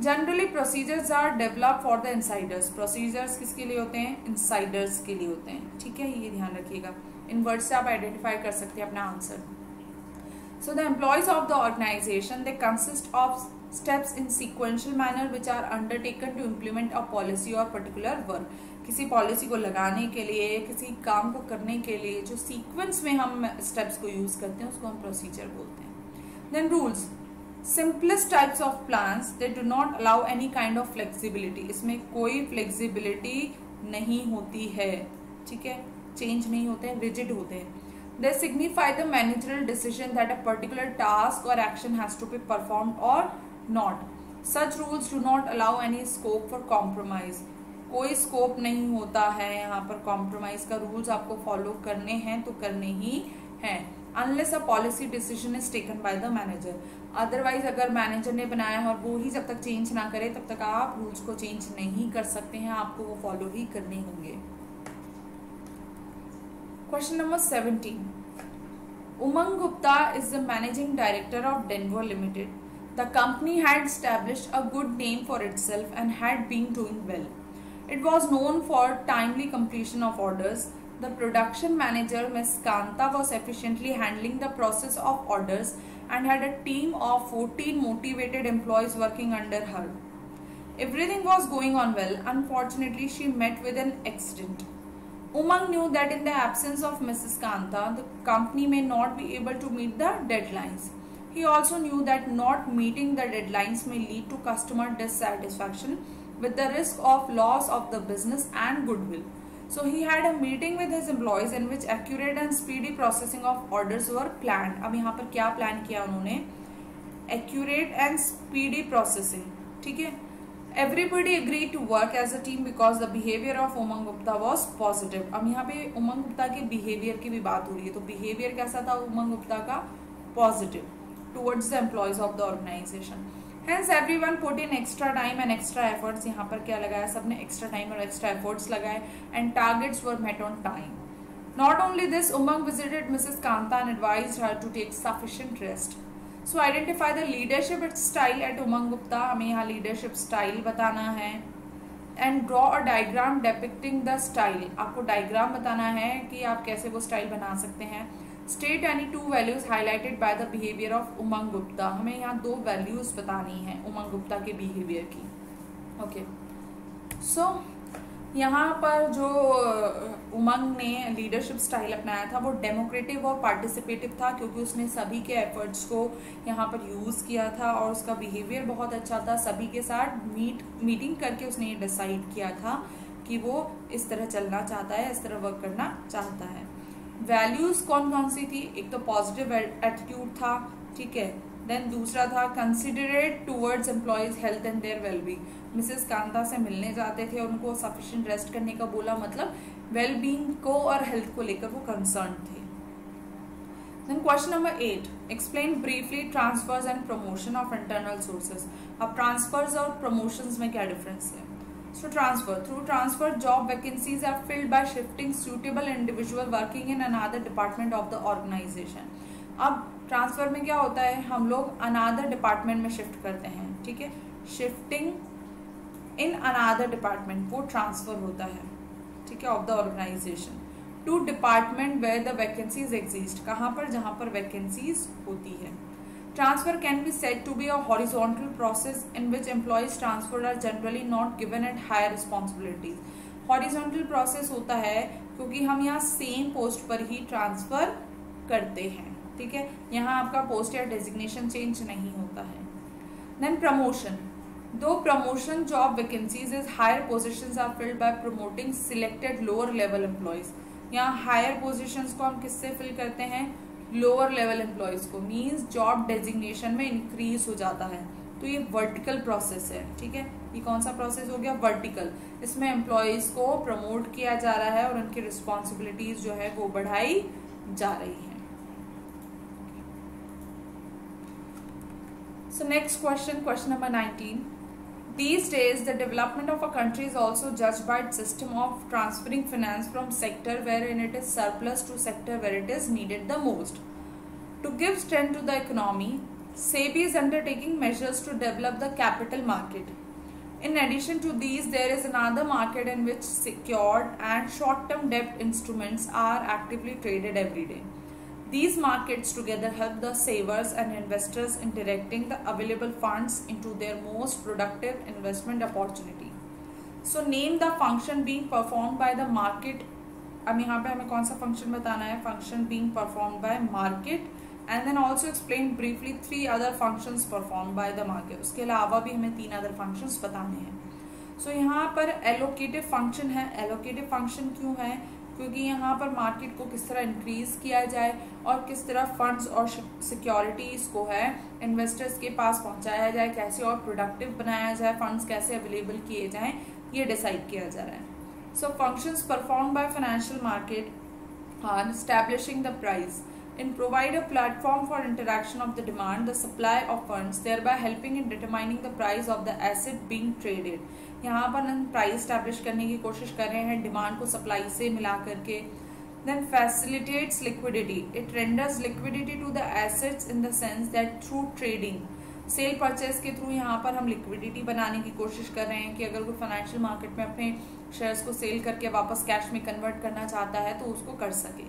Speaker 1: Generally procedures are develop for the insiders. Procedures किसके लिए होते हैं? इनसाइडर्स के लिए होते हैं, ठीक है, ये ध्यान रखिएगा। इन वर्ड से आप आइडेंटिफाई कर सकते हैं अपना answer. So the employees of the organization they consist of steps in sequential manner which are undertaken to implement a policy or particular work। किसी पॉलिसी को लगाने के लिए, किसी काम को करने के लिए जो सीक्वेंस में हम स्टेप्स को यूज करते हैं उसको हम प्रोसीजर बोलते हैं। Then rules, simplest types of plans they do not allow any kind of flexibility. इसमें कोई फ्लेक्सिबिलिटी नहीं होती है, ठीक है, चेंज नहीं होते हैं, रिजिड होते हैं। They signify the managerial decision that a particular task or action has to be performed or not. Such rules do not allow any scope for compromise. कोई स्कोप नहीं होता है यहाँ पर कॉम्प्रोमाइज का। रूल्स आपको फॉलो करने हैं तो करने ही हैं, unless a policy decision is taken by the manager. Otherwise अगर मैनेजर ने बनाया है और वो ही जब तक चेंज ना करे तब तक आप रूल्स को चेंज नहीं कर सकते हैं, आपको वो फॉलो ही करने होंगे। Question number 17. Umang Gupta is the managing director of Denver Limited. The company had established a good name for itself and had been doing well. It was known for timely completion of orders. The production manager, Ms. Kanta, was efficiently handling the process of orders and had a team of 14 motivated employees working under her. Everything was going on well. Unfortunately, she met with an accident. Umang knew that in the absence of Mrs. Kanta, the company may not be able to meet the deadlines. He also knew that not meeting the deadlines may lead to customer dissatisfaction with the risk of loss of the business and goodwill. So he had a meeting with his employees in which accurate and speedy processing of orders were planned. अब यहाँ पर क्या plan किया उन्होंने? Accurate and speedy processing, ठीक है। Everybody agreed to work as a team because the behavior of Umang Gupta was positive. अब यहाँ पे उमंग गुप्ता के बिहेवियर की भी बात हो रही है, तो बिहेवियर कैसा था उमंग गुप्ता का? Positive towards the employees of the organization. Hence everyone put in extra time and extra efforts. यहाँ पर क्या लगाया? सबने extra time और extra efforts लगाए and targets were met on time. Not only this, Umang visited Mrs. Kanta and advised her to take sufficient rest. So identify the leadership style at Umang Gupta. हमें यहाँ leadership style बताना है and draw a diagram depicting the style. आपको diagram बताना है कि आप कैसे वो style बना सकते हैं। State any two values highlighted by the behavior of Umang Gupta. हमें यहाँ 2 values बतानी है उमंग गुप्ता के behavior की। Okay. So यहाँ पर जो उमंग ने लीडरशिप स्टाइल अपनाया था वो डेमोक्रेटिव और पार्टिसिपेटिव था, क्योंकि उसने सभी के एफर्ट्स को यहाँ पर यूज़ किया था और उसका बिहेवियर बहुत अच्छा था। सभी के साथ मीटिंग करके उसने ये डिसाइड किया था कि वो इस तरह चलना चाहता है, इस तरह वर्क करना चाहता है। वैल्यूज़ कौन कौन सी थी? एक तो पॉजिटिव एटीट्यूड था, ठीक है। देन दूसरा था considerate towards employees health and their wellbeing. Mrs Kanta से मिलने जाते थे, उनको सफिशिएंट रेस्ट करने का बोला, मतलब वेलबींग को और हेल्थ को लेकर वो कंसर्न थे। Then question number 8, explain briefly transfers and promotion of internal sources. अब ट्रांसफर्स और प्रमोशंस में क्या डिफरेंस है? So through transfer job vacancies are filled by shifting suitable individual working in another department of the organization. अब transfer में क्या होता है? हम लोग अनादर डिपार्टमेंट में शिफ्ट करते हैं, ठीक है। शिफ्टिंग इन अनादर डिपार्टमेंट वो ट्रांसफर होता है, ठीक है, of the organization to department where the vacancies exist. कहाँ पर? जहाँ पर वैकेंसीज होती है। Transfer can be said to be a horizontal process in which employees transferred are generally not given at higher responsibilities. Horizontal process होता है क्योंकि हम यहाँ सेम पोस्ट पर ही ट्रांसफर करते हैं, ठीक है। यहाँ आपका पोस्ट या डेजिग्नेशन चेंज नहीं होता है। Then promotion. Though promotion job vacancies is higher positions are filled by promoting selected lower level employees. यहाँ higher positions को हम किससे fill करते हैं? लोअर लेवल एम्प्लॉयज को। मीन्स जॉब डेजिग्नेशन में इंक्रीज हो जाता है, तो ये वर्टिकल प्रोसेस है, ठीक है। ये कौन सा प्रोसेस हो गया? वर्टिकल। इसमें एम्प्लॉयज को प्रमोट किया जा रहा है और उनकी रिस्पॉन्सिबिलिटीज जो है वो बढ़ाई जा रही है। So next question, question number 19. These days, the development of a country is also judged by its system of transferring finance from sector wherein it is surplus to sector where it is needed the most. To give strength to the economy, SEBI is undertaking measures to develop the capital market. In addition to these, there is another market in which secured and short-term debt instruments are actively traded every day. These markets together help the savers and investors in directing the available funds into their most productive investment opportunity. So name the function being performed by the market. अब यहाँ पे हमें कौन सा function बताना है? Function being performed by market, and then also explain briefly 3 other functions performed by the market. उसके अलावा भी हमें 3 other functions बताने हैं. So यहाँ पर allocative function है. allocative function क्यों है? क्योंकि यहाँ पर मार्केट को किस तरह इंक्रीज किया जाए और किस तरह फंड्स और सिक्योरिटीज को है इन्वेस्टर्स के पास पहुँचाया जाए, कैसे और प्रोडक्टिव बनाया जाए, फंड्स कैसे अवेलेबल किए जाएं, ये डिसाइड किया जा रहा है. So functions perform by financial market are establishing the price and provide a platform for interaction of the demand, the supply of funds, thereby helping in determining the price of the asset being traded. यहाँ पर हम price establish करने की कोशिश कर रहे हैं demand को सप्लाई से मिला करके. Then facilitates liquidity. It renders liquidity to the assets in the sense that through trading, cell purchase के थ्रू यहाँ पर हम लिक्विडिटी बनाने की कोशिश कर रहे हैं कि अगर कोई फाइनेंशियल मार्केट में अपने शेयर्स को सेल करके वापस कैश में कन्वर्ट करना चाहता है तो उसको कर सके.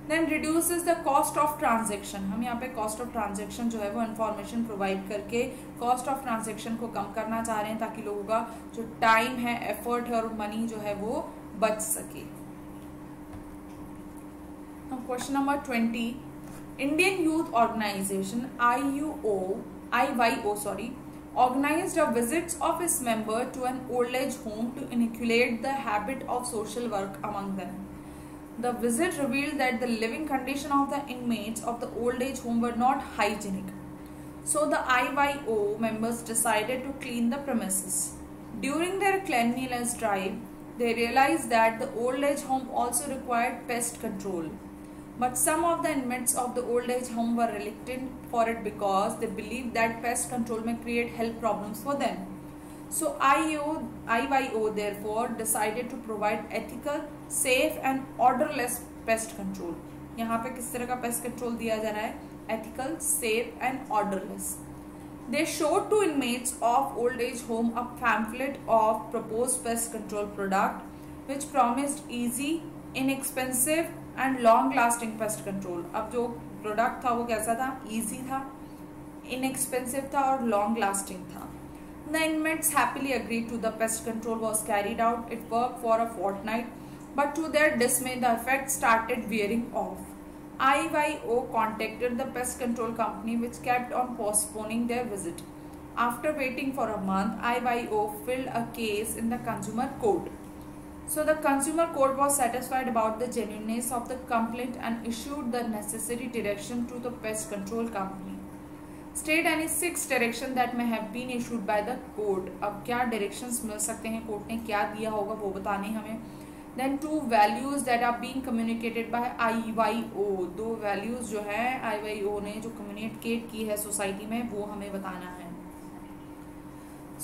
Speaker 1: Then reduces the cost of transaction. हम यहाँ पे cost of transaction जो है वो information provide करके cost of transaction को कम करना चाह रहे हैं ताकि लोगों का जो टाइम है, effort है और मनी जो है वो बच सके. Now question number 20. Indian Youth Organization IYO organized a visits of its member to an old age home to inculcate the habit of social work among them. The visit revealed that the living condition of the inmates of the old age home were not hygienic. So the IYO members decided to clean the premises. During their cleanliness drive, they realized that the old age home also required pest control. But some of the inmates of the old age home were reluctant for it because they believed that pest control may create health problems for them. So IYO therefore decided to provide ethical, safe and orderless pest control. यहाँ पे किस तरह का pest control दिया जा रहा है? Ethical, safe and orderless. They showed to inmates of old age home a pamphlet of proposed pest control product which promised easy, inexpensive and long-lasting pest control. अब जो product था वो कैसा था? Easy था, inexpensive था और long-lasting था. The inmates happily agreed to the pest control was carried out. It worked for a fortnight, but to their dismay, the effect started wearing off. IYO contacted the pest control company, which kept on postponing their visit. After waiting for a month, IYO filed a case in the Consumer Court. So the Consumer Court was satisfied about the genuineness of the complaint and issued the necessary direction to the pest control company. State any 6 direction that may have been issued by the court. अब क्या directions मिल सकते हैं, court ने क्या दिया होगा वो बताने हमें. Then 2 values that are being communicated by IYO. 2 values जो है IYO ने जो communicate की है सोसाइटी में वो हमें बताना है.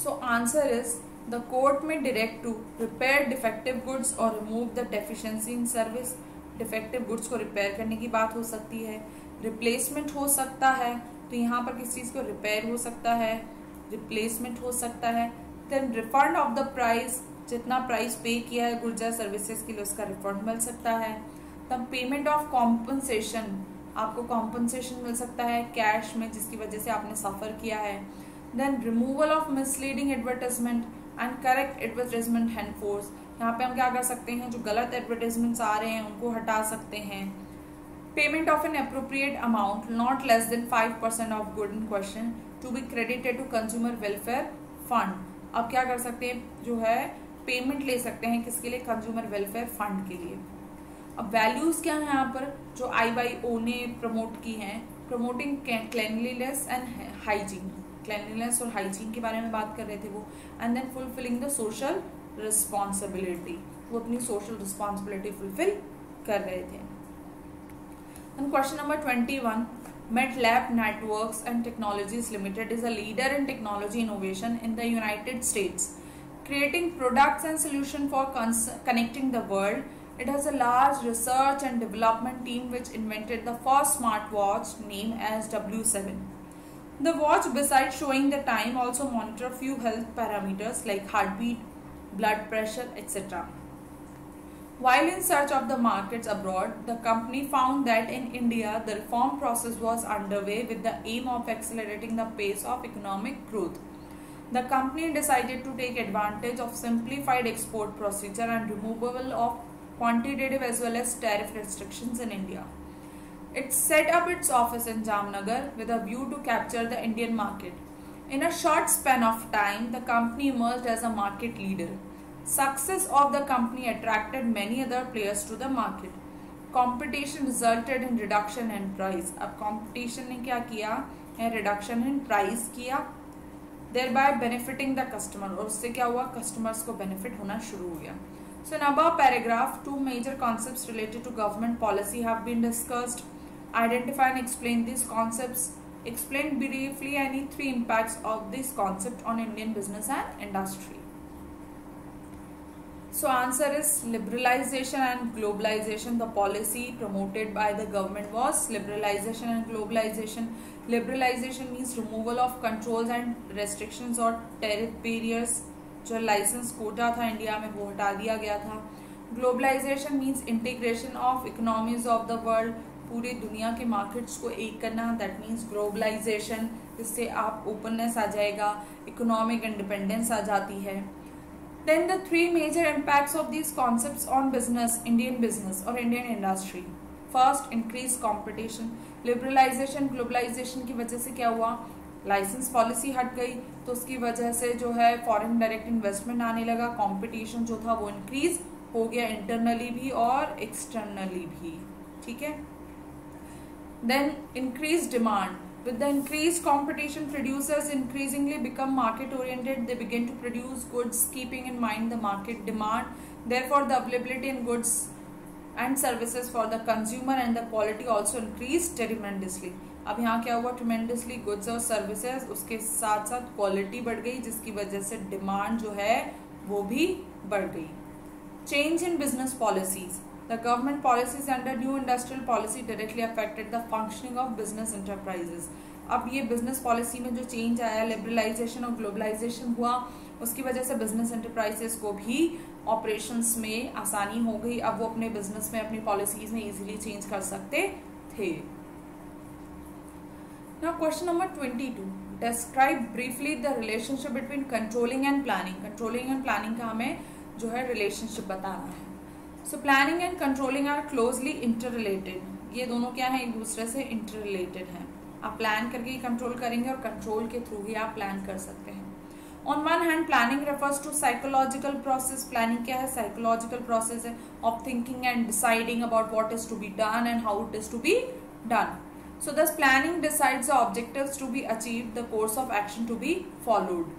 Speaker 1: So answer is the court may direct to repair defective goods or remove the deficiency in service. Defective goods को repair करने की बात हो सकती है, replacement हो सकता है, तो यहाँ पर किस चीज़ को रिपेयर हो सकता है, रिप्लेसमेंट हो सकता है. Then refund of the price, जितना प्राइस पे किया है गुड्स या सर्विसेज के लिए उसका रिफंड मिल सकता है. तब पेमेंट ऑफ कॉम्पनसेशन, आपको कॉम्पनसेशन मिल सकता है कैश में जिसकी वजह से आपने सफ़र किया है. Then removal of misleading advertisement and correct advertisement हैंडफोर्स. यहाँ पे हम क्या कर सकते हैं, जो गलत एडवर्टाइजमेंट्स आ रहे हैं उनको हटा सकते हैं. Payment of an appropriate amount not less than 5% of good in question to be credited to consumer welfare fund. अब क्या कर सकते हैं, जो है पेमेंट ले सकते हैं किसके लिए, कंज्यूमर वेलफेयर फंड के लिए. अब वैल्यूज क्या है यहाँ पर जो IYO ने प्रमोट की हैं, promoting cleanliness and hygiene. Cleanliness और हाइजीन के बारे में बात कर रहे थे वो. And then fulfilling the social responsibility, वो अपनी सोशल रिस्पॉन्सिबिलिटी फुलफिल कर रहे थे. And question number 21, MedLab Networks and Technologies Limited is a leader in technology innovation in the United States, creating products and solutions for connecting the world. It has a large research and development team which invented the first smartwatch named as W7. The watch, besides showing the time, also monitor few health parameters like heartbeat, blood pressure, etc. While in search of the markets abroad, the company found that in India, the reform process was underway with the aim of accelerating the pace of economic growth. The company decided to take advantage of simplified export procedure and removal of quantitative as well as tariff restrictions in India. It set up its office in Jamnagar with a view to capture the Indian market. In a short span of time, the company emerged as a market leader. Success of the company attracted many other players to the market. Competition resulted in reduction in price. अब competition ने क्या किया है? Reduction in price किया, thereby benefiting the customer. और उससे क्या हुआ? Customers को benefit होना शुरू हो गया. So in above paragraph, two major concepts related to government policy have been discussed. Identify and explain these concepts. Explain briefly any three impacts of this concept on Indian business and industry. So answer is liberalization and globalization. The policy promoted by the government was liberalization and globalization. Liberalization means removal of controls and restrictions or tariff barriers. जो licence quota था India में वो हटा दिया गया था. Globalization means integration of economies of the world, पूरी दुनिया के मार्केट्स को एक करना, दैट मीन्स ग्लोबलाइजेशन. इससे आप ओपननेस आ जाएगा, इकोनॉमिक इंडिपेंडेंस आ जाती है. Then the three major impacts of these concepts on business, Indian business or Indian industry. First, increased competition. Liberalization, globalization की वजह से क्या हुआ? लाइसेंस पॉलिसी हट गई, तो उसकी वजह से जो है फॉरेन डायरेक्ट इन्वेस्टमेंट आने लगा. कंपटीशन जो था वो इंक्रीज हो गया, इंटरनली भी और एक्सटर्नली भी. ठीक है. Then increase demand. With the increased competition, producers increasingly become market oriented. They begin to produce goods keeping in mind the market demand. Therefore, the availability in goods and services for the consumer and the quality also increased tremendously. अब यहाँ क्या हुआ? Tremendously goods और services, उसके साथ साथ quality बढ़ गई, जिसकी वजह से डिमांड जो है वो भी बढ़ गई. Change in business policies. The government policies under new industrial policy directly affected the functioning of business enterprises. अब ये बिजनेस पॉलिसी में जो चेंज आया, लिबरलाइजेशन और ग्लोबलाइजेशन हुआ, उसकी वजह से बिजनेस एंटरप्राइजेस को भी ऑपरेशंस में आसानी हो गई. अब वो अपने बिजनेस में अपनी पॉलिसीज में इजीली चेंज कर सकते थे. Now question number 22. Describe briefly the relationship between controlling and planning. Controlling and planning का हमें जो है रिलेशनशिप बताना है. So planning and controlling are closely interrelated. ये दोनों क्या है? एक दूसरे से interrelated हैं. आप प्लान करके ही कंट्रोल करेंगे और कंट्रोल के थ्रू ही आप प्लान कर सकते हैं. On one hand, planning refers to psychological process. Planning क्या है? Psychological process है of thinking and deciding about what is to be done and how it is to be done. So thus planning decides the objectives to be achieved, the course of action to be followed.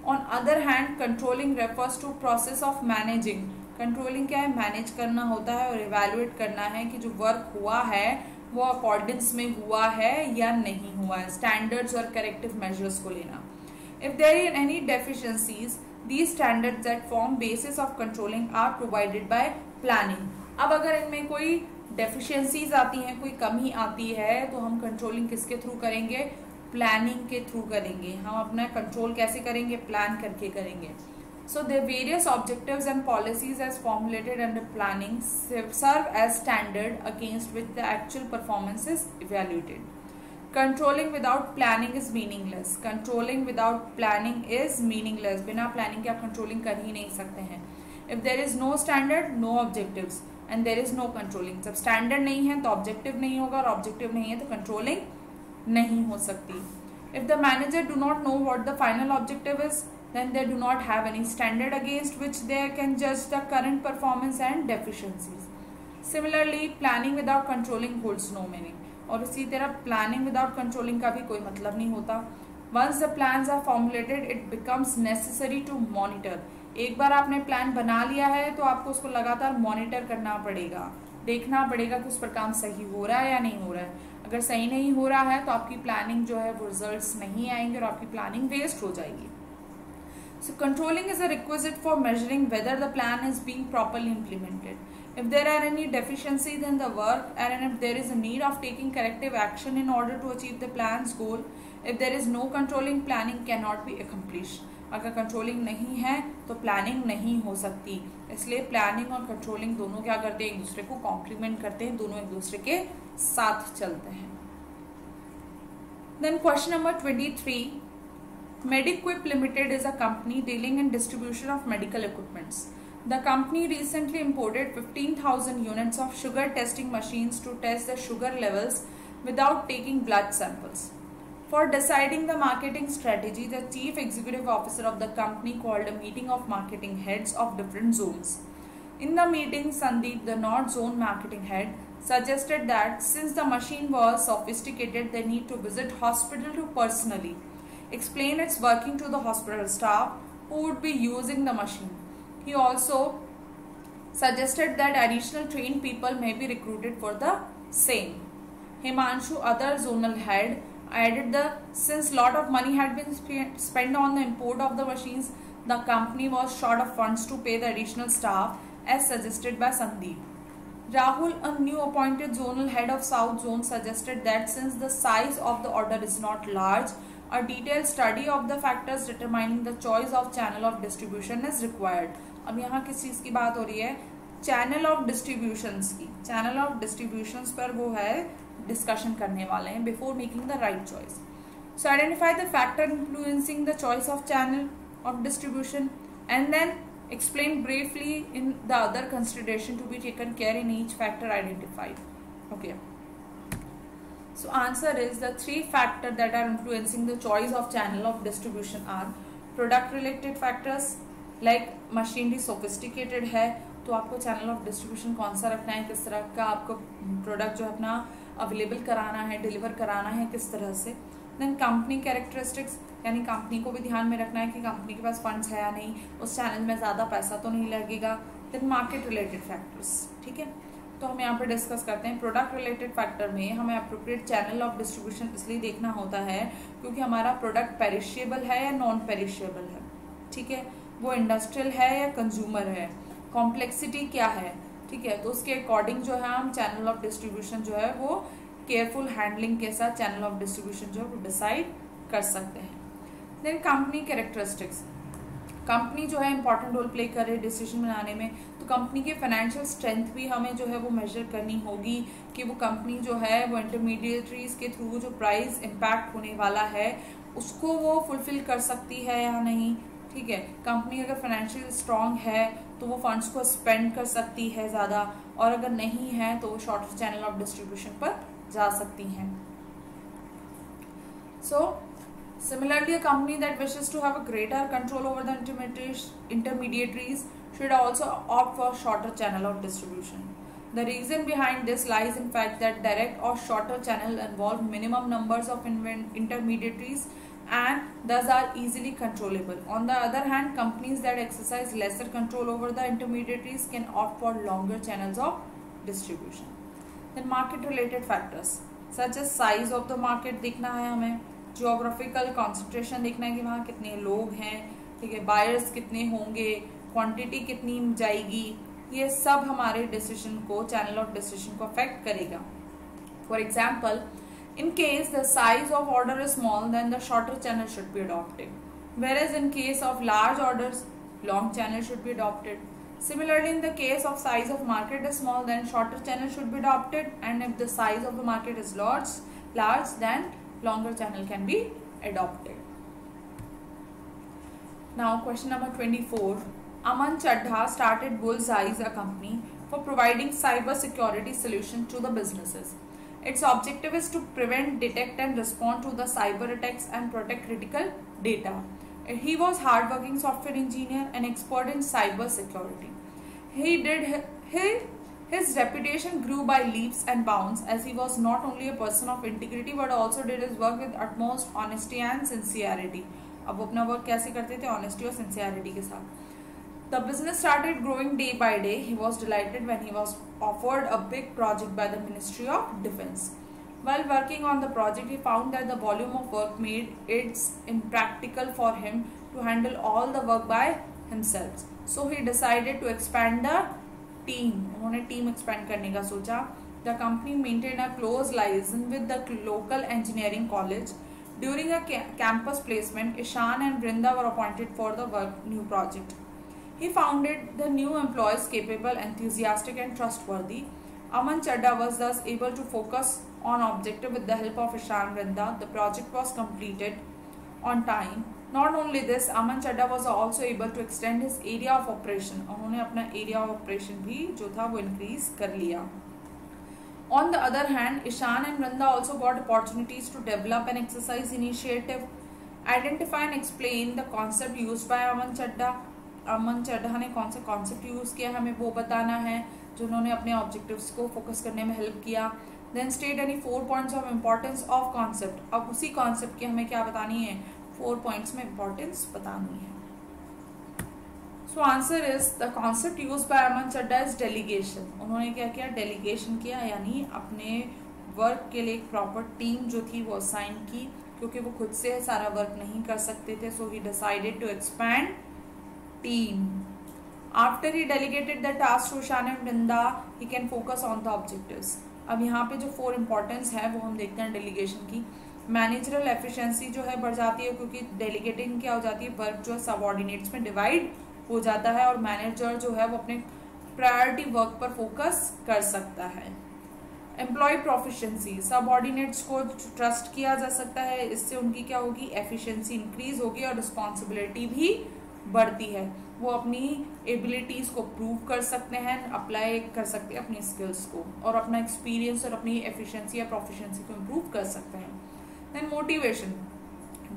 Speaker 1: On other hand, controlling refers to process of managing. Controlling क्या है? Manage करना होता है और evaluate करना है कि जो वर्क हुआ है वो अकॉर्डेंस में हुआ है या नहीं हुआ है. स्टैंडर्ड्स और करेक्टिव मेजर्स को लेना. If there are any deficiencies, these standards that form basis of controlling are provided by planning. अब अगर इनमें कोई डेफिशिएंसीज आती हैं, कोई कमी आती है, तो हम कंट्रोलिंग किसके थ्रू करेंगे? प्लानिंग के थ्रू करेंगे. हम अपना कंट्रोल कैसे करेंगे? प्लान करके करेंगे. So the various objectives and policies as formulated under planning serve as standard against which the actual performance is evaluated. Controlling without planning is meaningless. Controlling without planning is meaningless. बिना planning के आप controlling कर ही नहीं सकते हैं. If there is no standard, no objectives, and there is no controlling. जब standard नहीं है तो objective नहीं होगा, और objective नहीं है तो controlling नहीं हो सकती. If the manager do not know what the final objective is, then they do not have any standard against which they can judge the current performance and deficiencies. Similarly, planning without controlling holds no meaning. और इसी तरह planning without controlling का भी कोई मतलब नहीं होता. Once the plans are formulated, it becomes necessary to monitor. एक बार आपने प्लान बना लिया है तो आपको उसको लगातार मॉनिटर करना पड़ेगा, देखना पड़ेगा कि उस पर काम सही हो रहा है या नहीं हो रहा है। अगर सही नहीं हो रहा है तो आपकी प्लानिंग जो है वो रिजल्ट्स नहीं आएंगे और आपकी प्लानिंग वेस्ट हो जाएगी। So controlling is a requisite for measuring whether the plan is being properly implemented. If there are any deficiencies in the work and if there is a need of taking corrective action in order to achieve the plan's goal, if there is no controlling, planning cannot be accomplished. अगर controlling नहीं है तो planning नहीं हो सकती। इसलिए planning और controlling दोनों क्या करते हैं, एक दूसरे को कॉम्प्लीमेंट करते हैं, दोनों एक दूसरे के साथ चलते हैं। Then question number 23. Mediquip Limited is a company dealing in distribution of medical equipments. The company recently imported 15,000 units of sugar testing machines to test the sugar levels without taking blood samples. For deciding the marketing strategy, the chief executive officer of the company called a meeting of marketing heads of different zones. In the meeting, Sandeep, the North Zone marketing head, suggested that since the machine was sophisticated, they need to visit hospital to personally explain its working to the hospital staff who would be using the machine. He also suggested that additional trained people may be recruited for the same. Himanshu, other zonal head, added that since lot of money had been spent on the import of the machines, the company was short of funds to pay the additional staff as suggested by Sandeep. Rahul, a new appointed zonal head of South Zone, suggested that since the size of the order is not large, a detailed study of the factors determining the choice of channel of distribution is required. अब यहाँ किस चीज़ की बात हो रही है, channel of distributions की। Channel of distributions पर वो है डिस्कशन करने वाले हैं before making the right choice. So identify the factor influencing the choice of channel of distribution and then explain briefly in the other consideration to be taken care in each factor identified. Okay. So answer is the three factors that are influencing the choice of channel of distribution are product related factors, like machinery sophisticated है तो आपको channel of distribution कौन सा रखना है, किस तरह का आपको प्रोडक्ट जो है अपना अवेलेबल कराना है, डिलीवर कराना है, किस तरह से। देन कंपनी कैरेक्टरिस्टिक्स, यानी कंपनी को भी ध्यान में रखना है कि कंपनी के पास फंड्स है या नहीं, उस चैनल में ज़्यादा पैसा तो नहीं लगेगा। देन मार्केट रिलेटेड फैक्टर्स, ठीक है। तो हम यहाँ पर डिस्कस करते हैं प्रोडक्ट रिलेटेड फैक्टर में हमें अप्रोप्रिएट चैनल ऑफ डिस्ट्रीब्यूशन इसलिए देखना होता है क्योंकि हमारा प्रोडक्ट पेरिशेबल है या नॉन पेरिशेबल है, ठीक है, वो इंडस्ट्रियल है या कंज्यूमर है, कॉम्प्लेक्सिटी क्या है, ठीक है। तो उसके अकॉर्डिंग जो है हम चैनल ऑफ डिस्ट्रीब्यूशन जो है वो केयरफुल हैंडलिंग के साथ चैनल ऑफ डिस्ट्रीब्यूशन जो है वो डिसाइड कर सकते हैं। देन कंपनी कैरेक्टरिस्टिक्स, कंपनी जो है इंपॉर्टेंट रोल प्ले कर रही है डिसीजन बनाने में, तो कंपनी की फाइनेंशियल स्ट्रेंथ भी हमें जो है वो मेजर करनी होगी कि वो कंपनी जो है वो इंटरमीडिएटरीज के थ्रू जो प्राइस इम्पैक्ट होने वाला है उसको वो फुलफिल कर सकती है या नहीं, ठीक है। कंपनी अगर फाइनेंशियल स्ट्रांग है तो वो फंड्स को स्पेंड कर सकती है ज़्यादा, और अगर नहीं है तो वो शॉर्टर चैनल ऑफ डिस्ट्रीब्यूशन पर जा सकती हैं। सो similarly, a company that wishes to have a greater control over the intermediaries should also opt for shorter channel of distribution. The reason behind this lies in fact that direct or shorter channel involve minimum numbers of intermediaries and thus are easily controllable. On the other hand, companies that exercise lesser control over the intermediaries can opt for longer channels of distribution. Then market related factors such as size of the market देखना है हमें, geographical concentration देखना है कि वहाँ कितने लोग हैं, ठीक है, बायर्स कितने होंगे, क्वांटिटी कितनी जाएगी, ये सब हमारे डिसीजन को, चैनल ऑफ डिसीजन को अफेक्ट करेगा। For example, in case the size of order is small then the shorter channel should be adopted, whereas in case of large orders long channel should be adopted. Similarly, in the case of size of market is small, then shorter channel should be adopted, and if the size of the market is large then longer channel can be adopted. Now question number 24. Aman Chadha started Bullseyes, a company for providing cyber security solution to the businesses. Its objective is to prevent, detect and respond to the cyber attacks and protect critical data. He was hardworking software engineer and expert in cyber security. He His reputation grew by leaps and bounds as he was not only a person of integrity but also did his work with utmost honesty and sincerity. अब वो अपना work कैसे करते थे? Honesty और sincerity के साथ. The business started growing day by day. He was delighted when he was offered a big project by the Ministry of Defence. While working on the project, he found that the volume of work made it impractical for him to handle all the work by himself. So he decided to expand the team. उन्होंने team expand करने का सोचा. The company maintained a close liaison with the local engineering college. During a campus placement, Ishan and Brinda were appointed for the new project. He founded the new employees capable, enthusiastic and trustworthy. Aman Chadda was thus able to focus on objective with the help of Ishan and Brinda. The project was completed on time. Not only this, Aman Chadda was also able to extend his area of operation. उन्होंने अपना area of operation भी जो था वो increase कर लिया. On the other hand, Ishan and Brinda also got opportunities to develop and exercise initiative, identify and explain the concept used by Aman Chadda. अमन चड्ढा ने कौन सा कॉन्सेप्ट यूज किया हमें वो बताना है, जो उन्होंने अपने ऑब्जेक्टिव्स को फोकस करने में हेल्प किया. Then state any 4 points of importance of concept. अब उसी कॉन्सेप्ट की हमें क्या बतानी है? 4 पॉइंट्स में इम्पोर्टेंस बतानी है. So answer is the concept use by Aman Chadha is delegation. उन्होंने क्या किया? डेलीगेशन किया, यानी अपने वर्क के लिए एक प्रॉपर टीम जो थी वो असाइन की, क्योंकि वो खुद से सारा वर्क नहीं कर सकते थे. So he decided to expand team. After he delegated the task to Ishan and Brinda, he can focus on the objectives. अब यहाँ पे जो 4 इम्पोर्टेंस है वो हम देखते हैं डेलीगेशन की. मैनेजरल एफिशिएंसी जो है बढ़ जाती है, क्योंकि डेलीगेटिंग क्या हो जाती है? वर्क जो है सबऑर्डिनेट्स में डिवाइड हो जाता है और मैनेजर जो है वो अपने प्रायोरिटी वर्क पर फोकस कर सकता है. एम्प्लॉय प्रोफिशिएंसी, सबऑर्डिनेट्स को ट्रस्ट किया जा सकता है, इससे उनकी क्या होगी? एफिशिएंसी इंक्रीज होगी और रिस्पॉन्सिबिलिटी भी बढ़ती है. वो अपनी एबिलिटीज को प्रूव कर सकते हैं, अप्लाई कर सकते हैं अपनी स्किल्स को, और अपना एक्सपीरियंस और अपनी एफिशिएंसी या प्रोफिशिएंसी को इम्प्रूव कर सकते हैं. देन मोटिवेशन,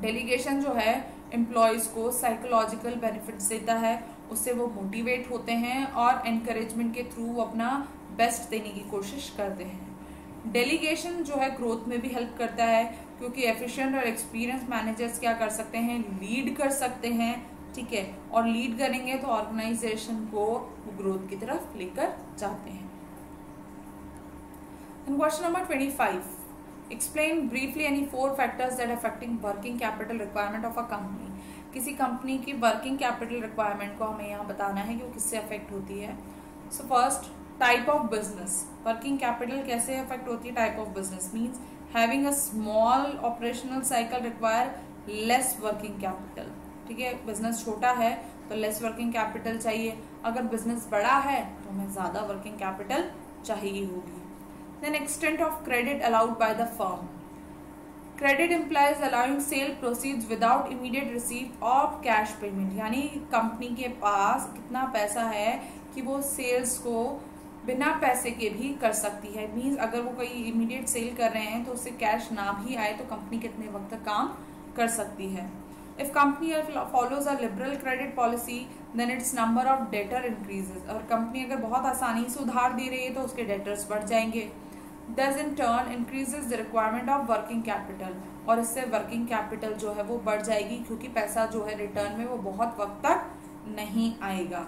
Speaker 1: डेलीगेशन जो है एम्प्लॉयज को साइकोलॉजिकल बेनिफिट्स देता है, उससे वो मोटिवेट होते हैं और एनकरेजमेंट के थ्रू अपना बेस्ट देने की कोशिश करते हैं. डेलीगेशन जो है ग्रोथ में भी हेल्प करता है, क्योंकि एफिशिएंट और एक्सपीरियंस मैनेजर्स क्या कर सकते हैं? लीड कर सकते हैं. ठीक है, और लीड करेंगे तो ऑर्गेनाइजेशन को ग्रोथ की तरफ लेकर जाते हैं. Question number 25, explain briefly any 4 factors that affecting working capital requirement of a company. किसी कंपनी की वर्किंग कैपिटल रिक्वायरमेंट को हमें यहाँ बताना है कि वो किससे अफेक्ट होती है. So first, type of business. Working capital कैसे अफेक्ट होती है? Type of business means having a small operational cycle require less working capital. ठीक है, बिजनेस छोटा है तो लेस वर्किंग कैपिटल चाहिए, अगर बिजनेस बड़ा है तो हमें ज्यादा वर्किंग कैपिटल चाहिए होगी. Then extent of credit allowed by the firm. Credit implies allowing sale proceeds without immediate receive of cash payment. यानी कंपनी के पास कितना पैसा है कि वो सेल्स को बिना पैसे के भी कर सकती है. मीन्स अगर वो कोई इमीडिएट सेल कर रहे हैं तो उससे कैश ना भी आए तो कंपनी कितने वक्त तक काम कर सकती है. If company follows a liberal credit policy, then its number of debtor increases. और कंपनी अगर बहुत आसानी से उधार दे रही है तो उसके डेटर्स बढ़ जाएंगे. Thus in turn increases the requirement of working capital. और इससे वर्किंग कैपिटल जो है वो बढ़ जाएगी, क्योंकि पैसा जो है रिटर्न में वो बहुत वक्त तक नहीं आएगा.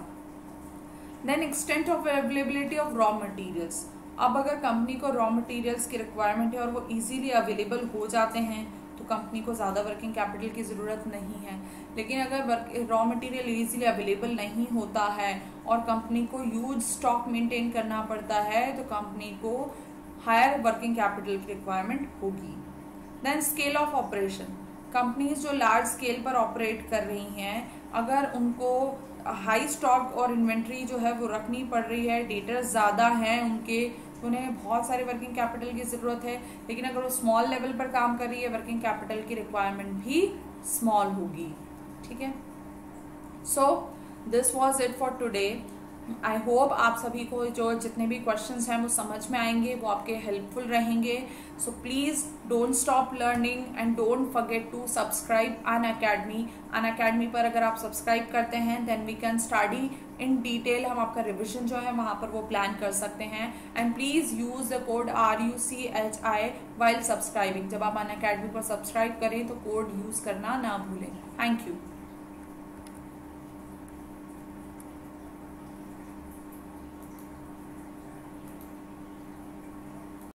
Speaker 1: Then extent of availability of raw materials. अब अगर कंपनी को रॉ मटेरियल्स की रिक्वायरमेंट है और वो इजीली अवेलेबल हो जाते हैं तो कंपनी को ज़्यादा वर्किंग कैपिटल की ज़रूरत नहीं है. लेकिन अगर रॉ मटेरियल इजीली अवेलेबल नहीं होता है और कंपनी को ह्यूज स्टॉक मेंटेन करना पड़ता है तो कंपनी को हायर वर्किंग कैपिटल की रिक्वायरमेंट होगी. Then scale of operation. Companies जो लार्ज स्केल पर ऑपरेट कर रही हैं, अगर उनको हाई स्टॉक और इन्वेंट्री जो है वो रखनी पड़ रही है, डेटर्स ज़्यादा हैं उनके, उन्हें बहुत सारे वर्किंग कैपिटल की ज़रूरत है. लेकिन अगर वो स्मॉल लेवल पर काम कर रही है, वर्किंग कैपिटल की रिक्वायरमेंट भी स्मॉल होगी. ठीक है, so this was it for today. I hope आप सभी को जो जितने भी क्वेश्चंस हैं वो समझ में आएंगे, वो आपके हेल्पफुल रहेंगे. So please don't stop learning and don't forget to subscribe Unacademy. Unacademy पर अगर आप सब्सक्राइब करते हैं then we can study in detail. हम आपका रिविजन जो है वहां पर वो प्लान कर सकते हैं. And please use the code RUCHI while subscribing. जब आप अनअकैडमी पर सब्सक्राइब करें तो कोड यूज करना ना भूलें. Thank you.